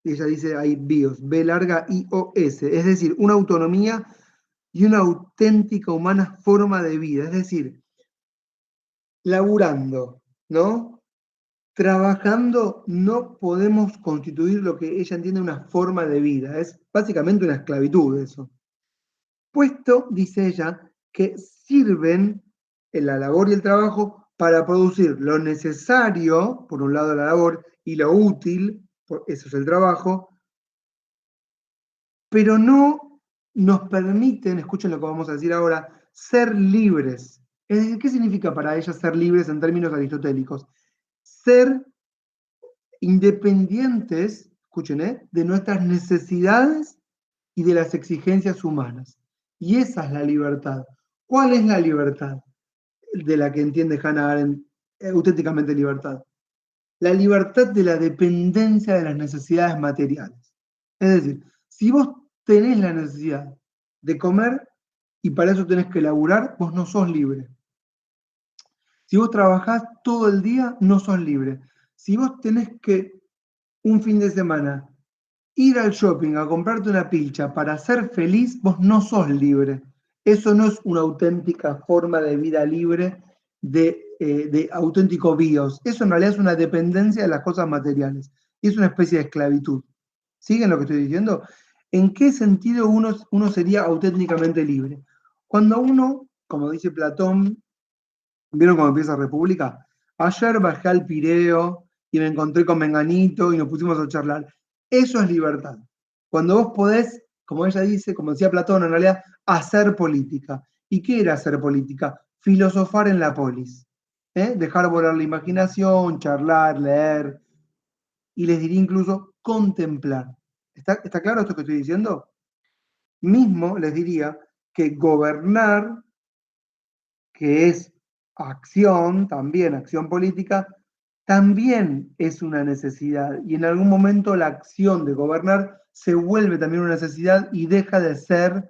Ella dice ahí bios, B larga I-O-S, es decir, una autonomía y una auténtica humana forma de vida, es decir, laburando, ¿no? Trabajando no podemos constituir lo que ella entiende una forma de vida, es básicamente una esclavitud eso. Puesto, dice ella, que sirven en la labor y el trabajo para producir lo necesario, por un lado la labor, y lo útil, eso es el trabajo, pero no nos permiten, escuchen lo que vamos a decir ahora, ser libres. Es decir, ¿qué significa para ella ser libres en términos aristotélicos? Ser independientes, escuchen, de nuestras necesidades y de las exigencias humanas. Y esa es la libertad. ¿Cuál es la libertad de la que entiende Hannah Arendt auténticamente libertad? La libertad de la dependencia de las necesidades materiales. Es decir, si vos tenés la necesidad de comer y para eso tenés que laburar, vos no sos libre. Si vos trabajás todo el día, no sos libre. Si vos tenés que un fin de semana ir al shopping a comprarte una pilcha para ser feliz, vos no sos libre. Eso no es una auténtica forma de vida libre, de auténtico bios. Eso en realidad es una dependencia de las cosas materiales. Y es una especie de esclavitud. ¿Siguen lo que estoy diciendo? ¿En qué sentido uno sería auténticamente libre? Cuando uno, como dice Platón, ¿vieron cómo empieza República? Ayer bajé al Pireo y me encontré con Menganito y nos pusimos a charlar. Eso es libertad. Cuando vos podés, como ella dice, como decía Platón, en realidad, hacer política. ¿Y qué era hacer política? Filosofar en la polis. Dejar volar la imaginación, charlar, leer. y les diría incluso contemplar. ¿Está claro esto que estoy diciendo? Mismo les diría que gobernar, que es acción, también acción política, también es una necesidad. Y en algún momento la acción de gobernar se vuelve también una necesidad y deja de ser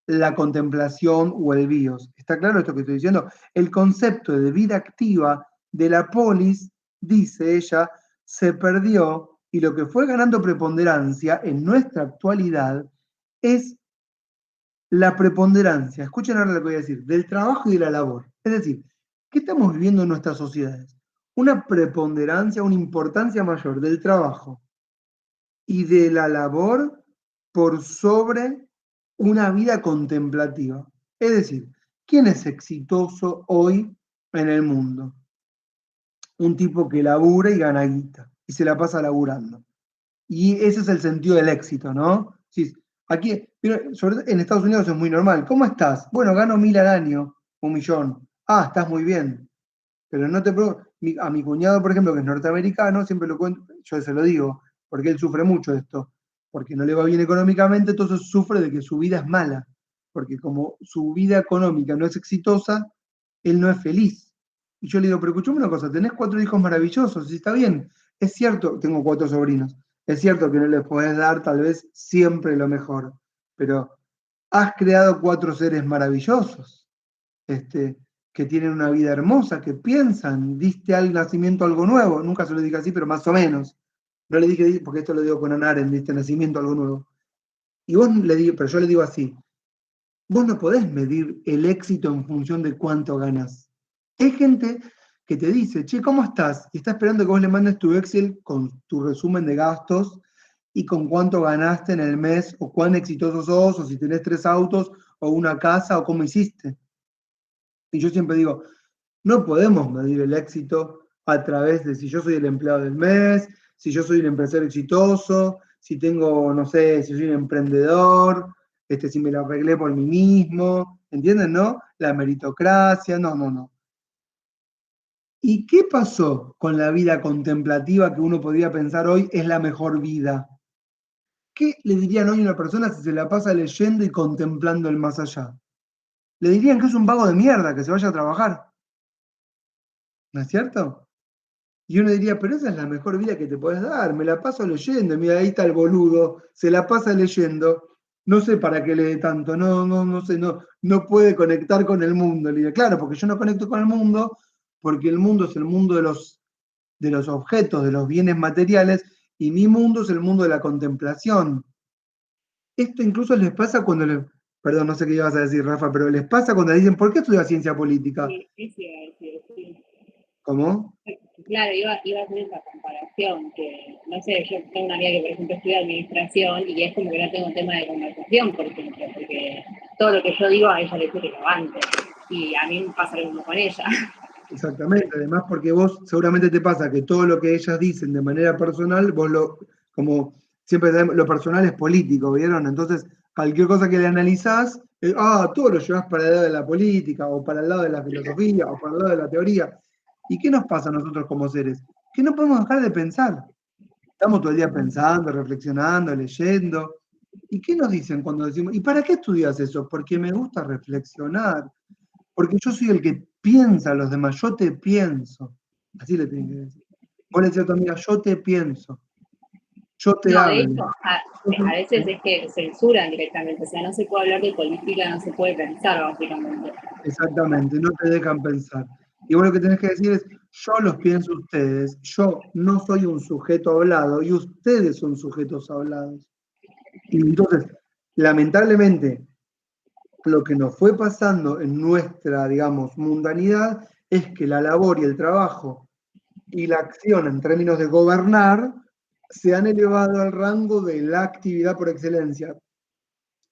la contemplación o el bios. ¿Está claro esto que estoy diciendo? El concepto de vida activa de la polis, dice ella, se perdió y lo que fue ganando preponderancia en nuestra actualidad es la preponderancia, escuchen ahora lo que voy a decir, del trabajo y de la labor. Es decir, ¿qué estamos viviendo en nuestras sociedades? Una preponderancia, una importancia mayor del trabajo y de la labor por sobre una vida contemplativa. Es decir, ¿quién es exitoso hoy en el mundo? Un tipo que labura y gana guita y se la pasa laburando. Y ese es el sentido del éxito, ¿no? Sí, aquí, sobre todo en Estados Unidos es muy normal. ¿Cómo estás? Bueno, gano 1.000 al año, 1.000.000. Ah, estás muy bien. Pero no te pregunto, a mi cuñado, por ejemplo, que es norteamericano, siempre lo cuento, yo se lo digo, porque él sufre mucho de esto, porque no le va bien económicamente, entonces sufre de que su vida es mala, porque como su vida económica no es exitosa, él no es feliz. Y yo le digo, pero escuchame una cosa, tenés 4 hijos maravillosos, y está bien, es cierto, tengo 4 sobrinos, es cierto que no les podés dar tal vez siempre lo mejor, pero has creado 4 seres maravillosos, que tienen una vida hermosa, que piensan, diste al nacimiento algo nuevo, nunca se lo dije así, pero más o menos. No le dije, porque esto lo digo con Ana Arendt, diste nacimiento algo nuevo. Y vos le digo, pero yo le digo así, vos no podés medir el éxito en función de cuánto ganás. Hay gente que te dice, che, ¿cómo estás? Y está esperando que vos le mandes tu Excel con tu resumen de gastos y con cuánto ganaste en el mes, o cuán exitoso sos, o si tenés 3 autos, o una casa, o cómo hiciste. Y yo siempre digo, no podemos medir el éxito a través de si yo soy el empleado del mes, si yo soy el empresario exitoso, si tengo, no sé, si soy un emprendedor, si me la arreglé por mí mismo, ¿entienden, no? La meritocracia, no. ¿Y qué pasó con la vida contemplativa que uno podría pensar hoy es la mejor vida? ¿Qué le dirían hoy a una persona si se la pasa leyendo y contemplando el más allá? Le dirían que es un vago de mierda, que se vaya a trabajar. ¿No es cierto? Y uno diría, pero esa es la mejor vida que te podés dar, me la paso leyendo, mira, ahí está el boludo, se la pasa leyendo, no sé para qué lee tanto, no sé, no puede conectar con el mundo. Le digo, claro, porque yo no conecto con el mundo, porque el mundo es el mundo de los objetos, de los bienes materiales, y mi mundo es el mundo de la contemplación. Esto incluso les pasa cuando les, perdón, no sé qué ibas a decir, Rafa, pero les pasa cuando dicen, ¿por qué estudias ciencia política? Sí. ¿Cómo? Claro, iba a hacer esa comparación, que, no sé, yo tengo una amiga que, por ejemplo, estudia administración y es como que no tengo tema de conversación, por ejemplo, porque todo lo que yo digo a ella le dice que lo banque, y a mí me pasa lo mismo con ella. Exactamente, además porque vos seguramente te pasa que todo lo que ellas dicen de manera personal, vos como siempre sabemos, lo personal es político, ¿vieron? Entonces, cualquier cosa que le analizás, todo lo llevas para el lado de la política, o para el lado de la filosofía, o para el lado de la teoría. ¿Y qué nos pasa a nosotros como seres? Que no podemos dejar de pensar. Estamos todo el día pensando, reflexionando, leyendo. ¿Y qué nos dicen cuando decimos, ¿y para qué estudias eso? Porque me gusta reflexionar. Porque yo soy el que piensa a los demás, yo te pienso. Así le tienen que decir. Vos le decís a tu amiga, yo te pienso, yo te No, de hablo. hecho, a veces es que censuran directamente, o sea, no se puede hablar de política, no se puede pensar, básicamente. Exactamente, no te dejan pensar. Y vos lo que tenés que decir es, yo los pienso ustedes, yo no soy un sujeto hablado y ustedes son sujetos hablados. Y entonces, lamentablemente, lo que nos fue pasando en nuestra, digamos, mundanidad es que la labor y el trabajo y la acción en términos de gobernar se han elevado al rango de la actividad por excelencia.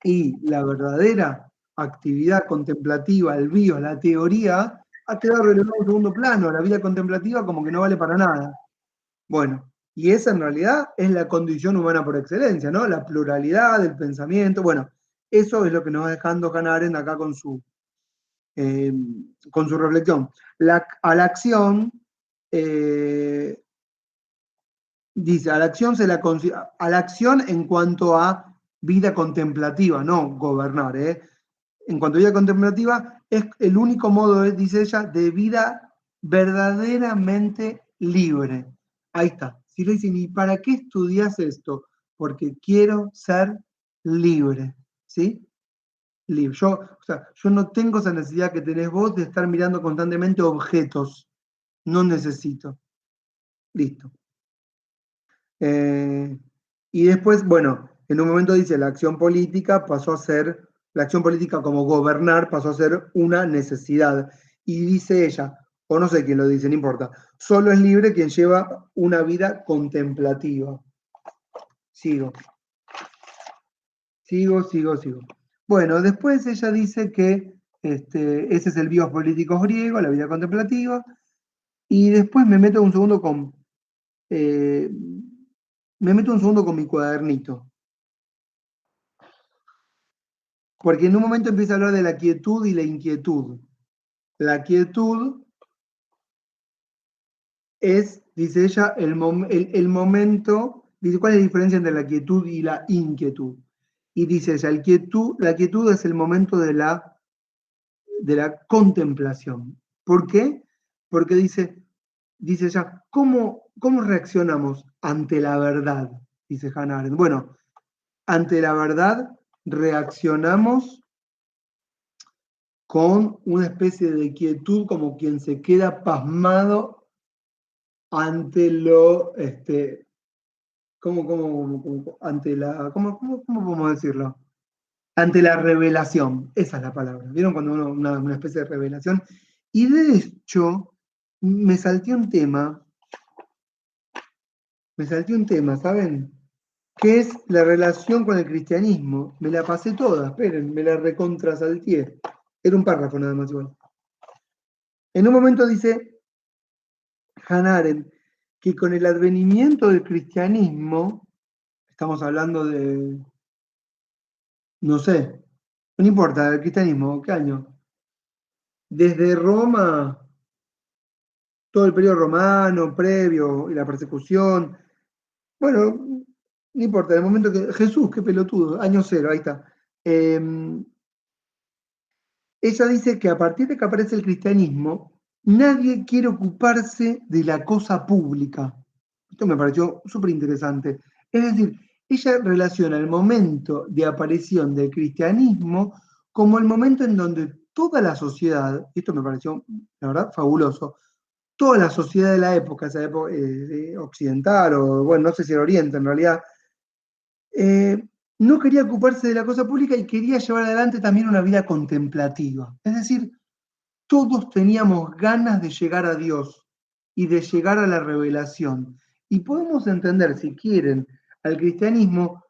Y la verdadera actividad contemplativa, el bios, la teoría, ha quedado relegado en segundo plano. La vida contemplativa como que no vale para nada. Bueno, y esa en realidad es la condición humana por excelencia, ¿no? La pluralidad del pensamiento. Bueno, eso es lo que nos va dejando Hannah Arendt acá con su reflexión. A la acción dice, a la acción en cuanto a vida contemplativa, no gobernar, ¿eh? En cuanto a vida contemplativa, es el único modo, dice ella, de vida verdaderamente libre. Ahí está. Si le dicen, ¿y para qué estudias esto? Porque quiero ser libre, ¿sí? Libre. Yo no tengo esa necesidad que tenés vos de estar mirando constantemente objetos. No necesito. Listo. Y después, bueno, en un momento dice, la acción política como gobernar pasó a ser una necesidad. Y dice ella, o no sé quién lo dice, no importa, solo es libre quien lleva una vida contemplativa. Sigo. Bueno, después ella dice que ese es el bios políticos griego, la vida contemplativa, y después me meto un segundo con mi cuadernito. Porque en un momento empieza a hablar de la quietud y la inquietud. La quietud es, dice ella, el momento, dice, ¿cuál es la diferencia entre la quietud y la inquietud? Y dice ella, la quietud es el momento de la contemplación. ¿Por qué? Porque dice ella, ¿cómo reaccionamos ante la verdad? Dice Hannah Arendt. Bueno, ante la verdad reaccionamos con una especie de quietud, como quien se queda pasmado ante lo, ¿cómo podemos decirlo? Ante la revelación, esa es la palabra. ¿Vieron cuando una especie de revelación? Y de hecho, me salté un tema, ¿saben? ¿Qué es la relación con el cristianismo? Me la pasé toda, esperen, me la recontrasalteé. Era un párrafo nada más igual. En un momento dice Hannah Arendt que con el advenimiento del cristianismo, estamos hablando de, no sé, no importa, del cristianismo, ¿qué año? Desde Roma, todo el periodo romano, previo, y la persecución, bueno, no importa, en el momento que Jesús, qué pelotudo, año cero, ahí está. Ella dice que a partir de que aparece el cristianismo, nadie quiere ocuparse de la cosa pública. Esto me pareció súper interesante. Es decir, ella relaciona el momento de aparición del cristianismo como el momento en donde toda la sociedad, esto me pareció, la verdad, fabuloso, toda la sociedad de la época, esa época occidental, o bueno, no sé si era Oriente en realidad, no quería ocuparse de la cosa pública y quería llevar adelante también una vida contemplativa. Es decir, todos teníamos ganas de llegar a Dios y de llegar a la revelación. Y podemos entender, si quieren, al cristianismo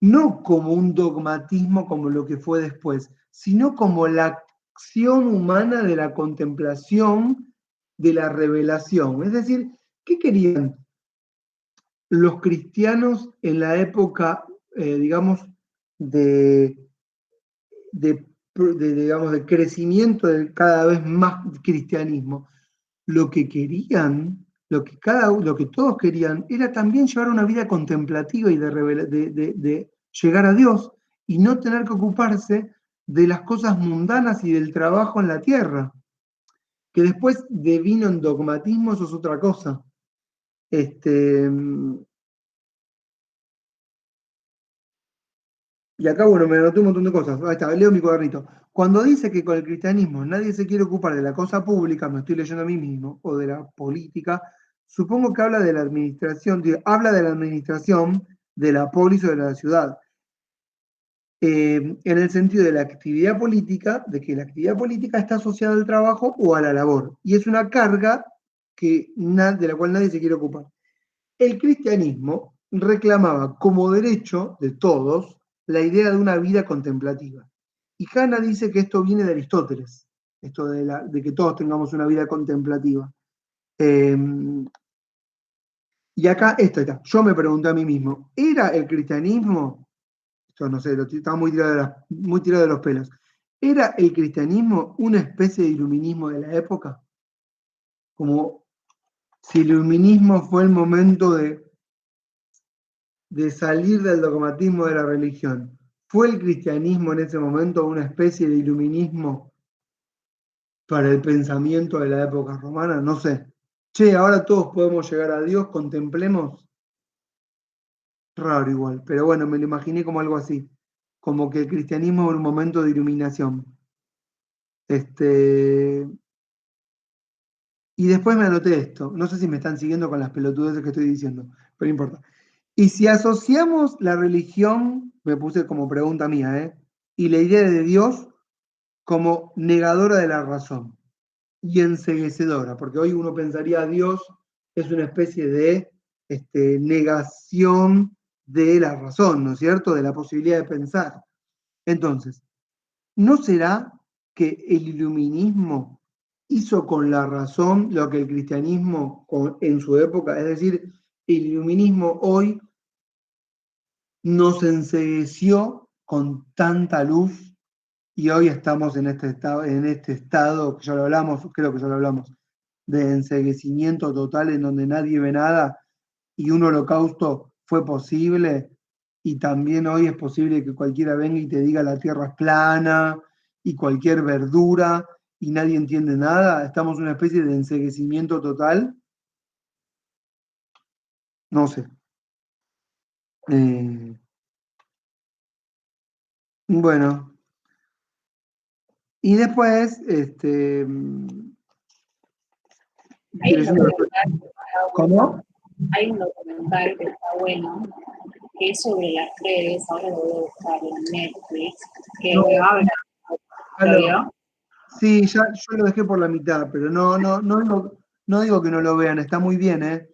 no como un dogmatismo como lo que fue después, sino como la acción humana de la contemplación, de la revelación. Es decir, ¿qué querían los cristianos en la época, digamos, digamos, de crecimiento del cada vez más cristianismo? Lo que querían, lo que todos querían, era también llevar una vida contemplativa y de llegar a Dios y no tener que ocuparse de las cosas mundanas y del trabajo en la tierra. Que después devino en dogmatismo, eso es otra cosa. Y acá, bueno, me anoté un montón de cosas. Ahí está, leo mi cuadernito. Cuando dice que con el cristianismo nadie se quiere ocupar de la cosa pública, me estoy leyendo a mí mismo, o de la política, supongo que habla de la administración, de la polis o de la ciudad. En el sentido de la actividad política, de que la actividad política está asociada al trabajo o a la labor. Y es una carga de la cual nadie se quiere ocupar. El cristianismo reclamaba como derecho de todos la idea de una vida contemplativa. Y Hannah dice que esto viene de Aristóteles, esto de que todos tengamos una vida contemplativa. Y acá, esto está. Yo me pregunté a mí mismo, ¿era el cristianismo? Esto no sé, estaba muy tirado de los pelos. ¿Era el cristianismo una especie de iluminismo de la época? Como si el iluminismo fue el momento de de salir del dogmatismo de la religión, ¿fue el cristianismo en ese momento una especie de iluminismo para el pensamiento de la época romana? No sé. Che, ahora todos podemos llegar a Dios, contemplemos. Raro igual, pero bueno, me lo imaginé como algo así, como que el cristianismo era un momento de iluminación. Y después me anoté esto, no sé si me están siguiendo con las pelotudeces que estoy diciendo, pero no importa. Y si asociamos la religión, me puse como pregunta mía, y la idea de Dios como negadora de la razón y enceguecedora, porque hoy uno pensaría Dios es una especie de negación de la razón, ¿no es cierto? De la posibilidad de pensar. Entonces, ¿no será que el iluminismo hizo con la razón lo que el cristianismo en su época? Es decir, el iluminismo hoy nos encegueció con tanta luz y hoy estamos en este estado, que ya lo hablamos, creo que ya lo hablamos, de enceguecimiento total en donde nadie ve nada y un holocausto fue posible y también hoy es posible que cualquiera venga y te diga la tierra es plana y cualquier verdura y nadie entiende nada. Estamos en una especie de enceguecimiento total. No sé. Bueno. Y después, Hay un documental que está bueno. ¿cómo? Hay un documental que está bueno, que es sobre las redes, ahora lo voy a buscar en Netflix, que No. habla. ¿Lo vio? Sí, ya yo lo dejé por la mitad, pero no digo que no lo vean, está muy bien, ¿eh?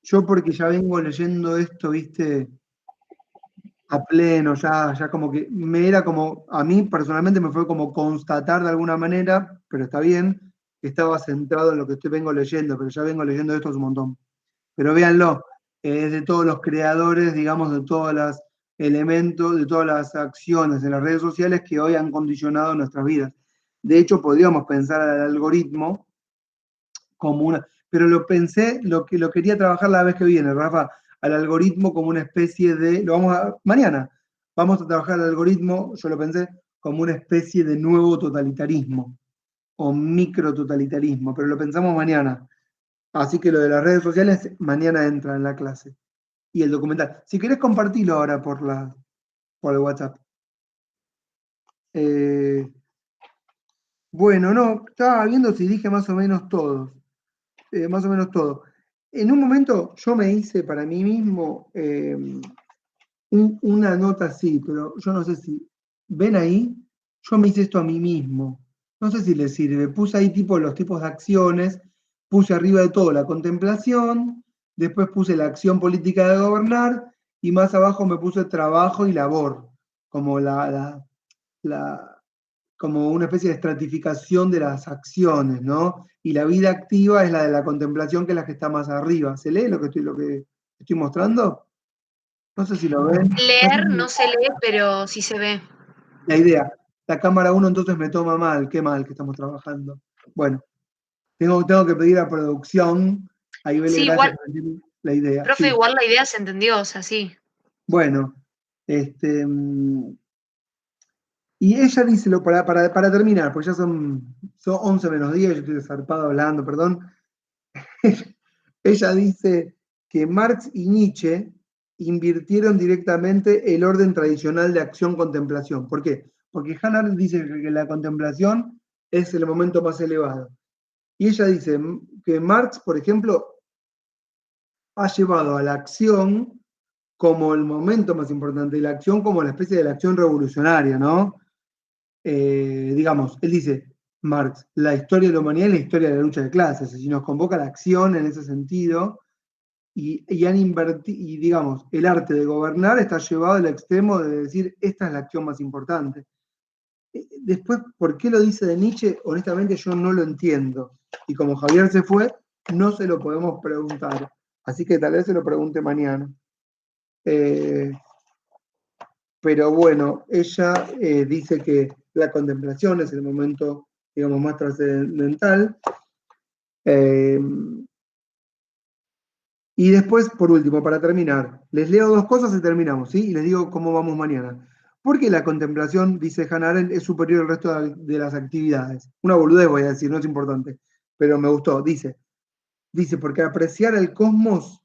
Yo porque ya vengo leyendo esto, viste, a pleno, ya como que me era como, a mí personalmente me fue como constatar de alguna manera, pero está bien, que estaba centrado en lo que vengo leyendo, pero ya vengo leyendo esto hace un montón. Pero véanlo, es de todos los creadores, digamos, de todos los elementos, de todas las acciones de las redes sociales que hoy han condicionado nuestras vidas. De hecho, podríamos pensar al algoritmo como una, pero lo pensé, lo quería trabajar la vez que viene, Rafa, al algoritmo como una especie de, mañana, vamos a trabajar al algoritmo, yo lo pensé, como una especie de nuevo totalitarismo o micrototalitarismo, pero lo pensamos mañana. Así que lo de las redes sociales mañana entra en la clase. Y el documental. Si querés compartirlo ahora por el WhatsApp. Bueno, no, estaba viendo si dije más o menos todos. Más o menos todo. En un momento yo me hice para mí mismo una nota así, pero yo no sé si ven ahí, yo me hice esto a mí mismo. No sé si les sirve. Puse ahí los tipos de acciones, puse arriba de todo la contemplación, después puse la acción política de gobernar y más abajo me puse trabajo y labor, como como una especie de estratificación de las acciones, ¿no? Y la vida activa es la de la contemplación, que es la que está más arriba. ¿Se lee lo que estoy mostrando? No sé si lo ven. Leer no se lee, pero sí se ve. La idea. La cámara 1 entonces me toma mal. Qué mal que estamos trabajando. Bueno, tengo que pedir a producción. Ahí vele, Sí, gracias igual, por decirme la idea. profe, Sí. igual la idea se entendió, o sea, sí. Bueno, y ella dice, para terminar, pues ya son 11 menos 10, yo estoy zarpado hablando, perdón. Ella dice que Marx y Nietzsche invirtieron directamente el orden tradicional de acción-contemplación. ¿Por qué? Porque Hannah Arendt dice que la contemplación es el momento más elevado. Y ella dice que Marx, por ejemplo, ha llevado a la acción como el momento más importante, y la acción como la especie de la acción revolucionaria, ¿no? Digamos, él dice, Marx, la historia de la humanidad es la historia de la lucha de clases, si nos convoca la acción en ese sentido, y han invertido, y digamos, el arte de gobernar está llevado al extremo de decir, esta es la acción más importante. Después, ¿por qué lo dice de Nietzsche? Honestamente yo no lo entiendo. Y como Javier se fue, no se lo podemos preguntar. Así que tal vez se lo pregunte mañana. Pero bueno, ella dice que la contemplación es el momento, digamos, más trascendental. Y Y después, por último, para terminar, les leo 2 cosas y terminamos, ¿sí? Y les digo cómo vamos mañana. Porque la contemplación, dice Hannah Arendt, es superior al resto de las actividades. Una boludez voy a decir, no es importante, pero me gustó. Dice, porque apreciar el cosmos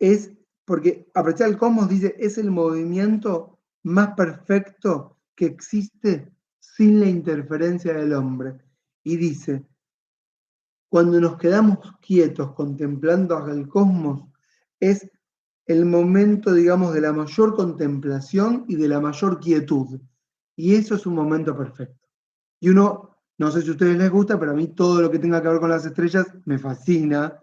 es, porque apreciar el cosmos, dice, es el movimiento más perfecto que existe sin la interferencia del hombre. Y dice, cuando nos quedamos quietos contemplando el cosmos, es el momento, digamos, de la mayor contemplación y de la mayor quietud. Y eso es un momento perfecto. Y uno, no sé si a ustedes les gusta, pero a mí todo lo que tenga que ver con las estrellas me fascina.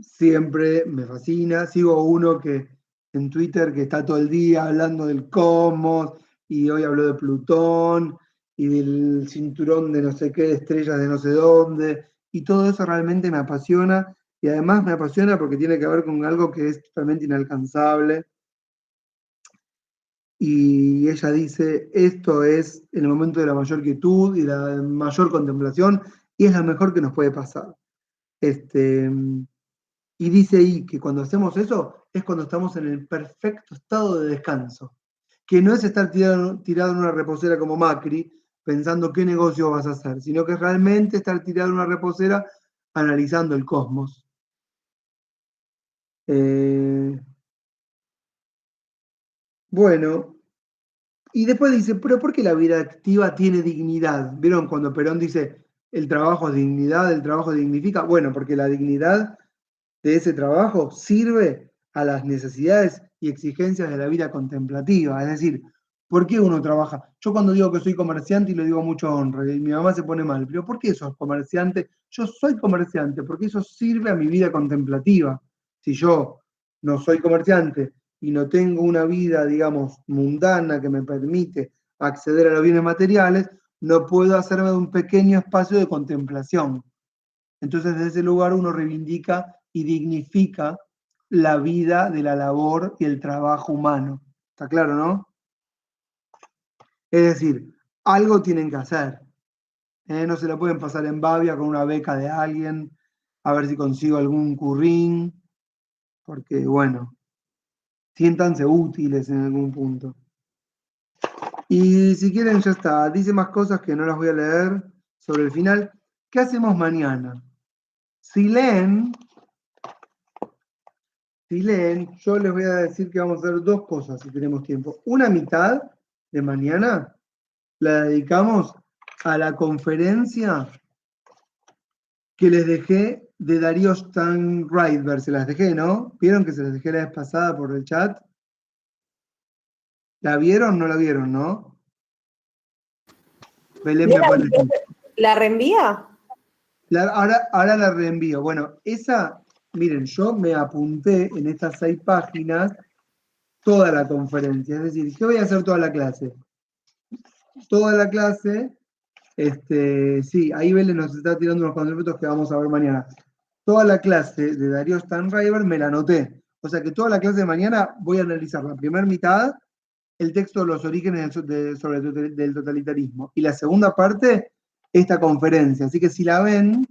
Siempre me fascina. Sigo uno que en Twitter que está todo el día hablando del cosmos, y hoy habló de Plutón, y del cinturón de no sé qué, de estrellas de no sé dónde, y todo eso realmente me apasiona. Y además me apasiona porque tiene que ver con algo que es totalmente inalcanzable. Y ella dice, esto es el momento de la mayor quietud y la mayor contemplación, y es lo mejor que nos puede pasar. Y dice ahí que cuando hacemos eso, es cuando estamos en el perfecto estado de descanso. Que no es estar tirado en una reposera como Macri, pensando qué negocio vas a hacer, sino que es realmente estar tirado en una reposera analizando el cosmos. Bueno, y después dice, pero ¿por qué la vida activa tiene dignidad? ¿Vieron cuando Perón dice, el trabajo es dignidad, el trabajo dignifica? Bueno, porque la dignidad de ese trabajo sirve a las necesidades y exigencias de la vida contemplativa. Es decir, ¿por qué uno trabaja? Yo cuando digo que soy comerciante y lo digo mucho honra, y mi mamá se pone mal, pero ¿por qué sos comerciante? Yo soy comerciante porque eso sirve a mi vida contemplativa. Si yo no soy comerciante y no tengo una vida, digamos, mundana que me permite acceder a los bienes materiales, no puedo hacerme de un pequeño espacio de contemplación. Entonces, desde ese lugar uno reivindica y dignifica la vida de la labor y el trabajo humano. ¿Está claro, no? Es decir, algo tienen que hacer. No se la pueden pasar en babia con una beca de alguien, a ver si consigo algún currín, porque, bueno, siéntanse útiles en algún punto. Y si quieren, ya está. Dice más cosas que no las voy a leer sobre el final. ¿Qué hacemos mañana? Si leen, yo les voy a decir que vamos a hacer 2 cosas si tenemos tiempo. Una mitad de mañana la dedicamos a la conferencia que les dejé de Darío Stanraiver. Se las dejé, ¿no? ¿Vieron que se las dejé la vez pasada por el chat? ¿La vieron? ¿No la vieron, no? Belén me pone. ¿La reenvía? Ahora la reenvío. Bueno, esa, miren, yo me apunté en estas 6 páginas toda la conferencia. Es decir, ¿qué voy a hacer toda la clase? Toda la clase, sí, ahí Belén nos está tirando unos conceptos que vamos a ver mañana. Toda la clase de Darío Stanraiver me la anoté. O sea que toda la clase de mañana voy a analizar la primera mitad, el texto de los orígenes del totalitarismo. Y la segunda parte, esta conferencia. Así que si la ven,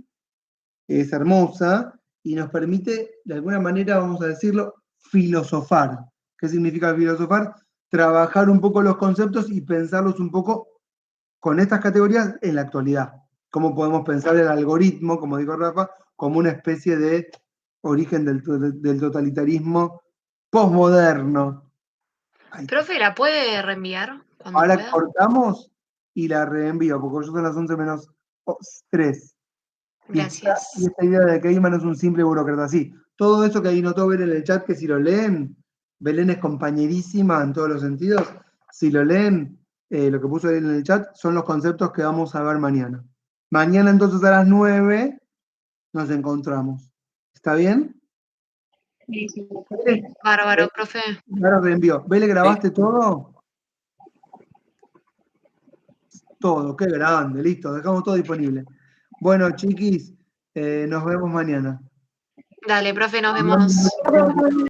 es hermosa y nos permite, de alguna manera, vamos a decirlo, filosofar. ¿Qué significa filosofar? Trabajar un poco los conceptos y pensarlos un poco con estas categorías en la actualidad. ¿Cómo podemos pensar el algoritmo, como dijo Rafa, como una especie de origen del totalitarismo posmoderno? Profe, ¿la puede reenviar cuando Ahora pueda? cortamos y la reenvío, porque yo son las 11 menos 3. Gracias. Y esta idea de que Eichmann es un simple burócrata, sí. Todo eso que ahí notó ver en el chat, que si lo leen, Belén es compañerísima en todos los sentidos. Si lo leen, lo que puso ahí en el chat son los conceptos que vamos a ver mañana. Mañana entonces a las 9 nos encontramos. ¿Está bien? Sí, sí. Bárbaro, profe. Ahora reenvío. ¿Vele, grabaste todo? Todo, qué grande, listo, dejamos todo disponible. Bueno, chiquis, nos vemos mañana. Dale, profe, nos vemos.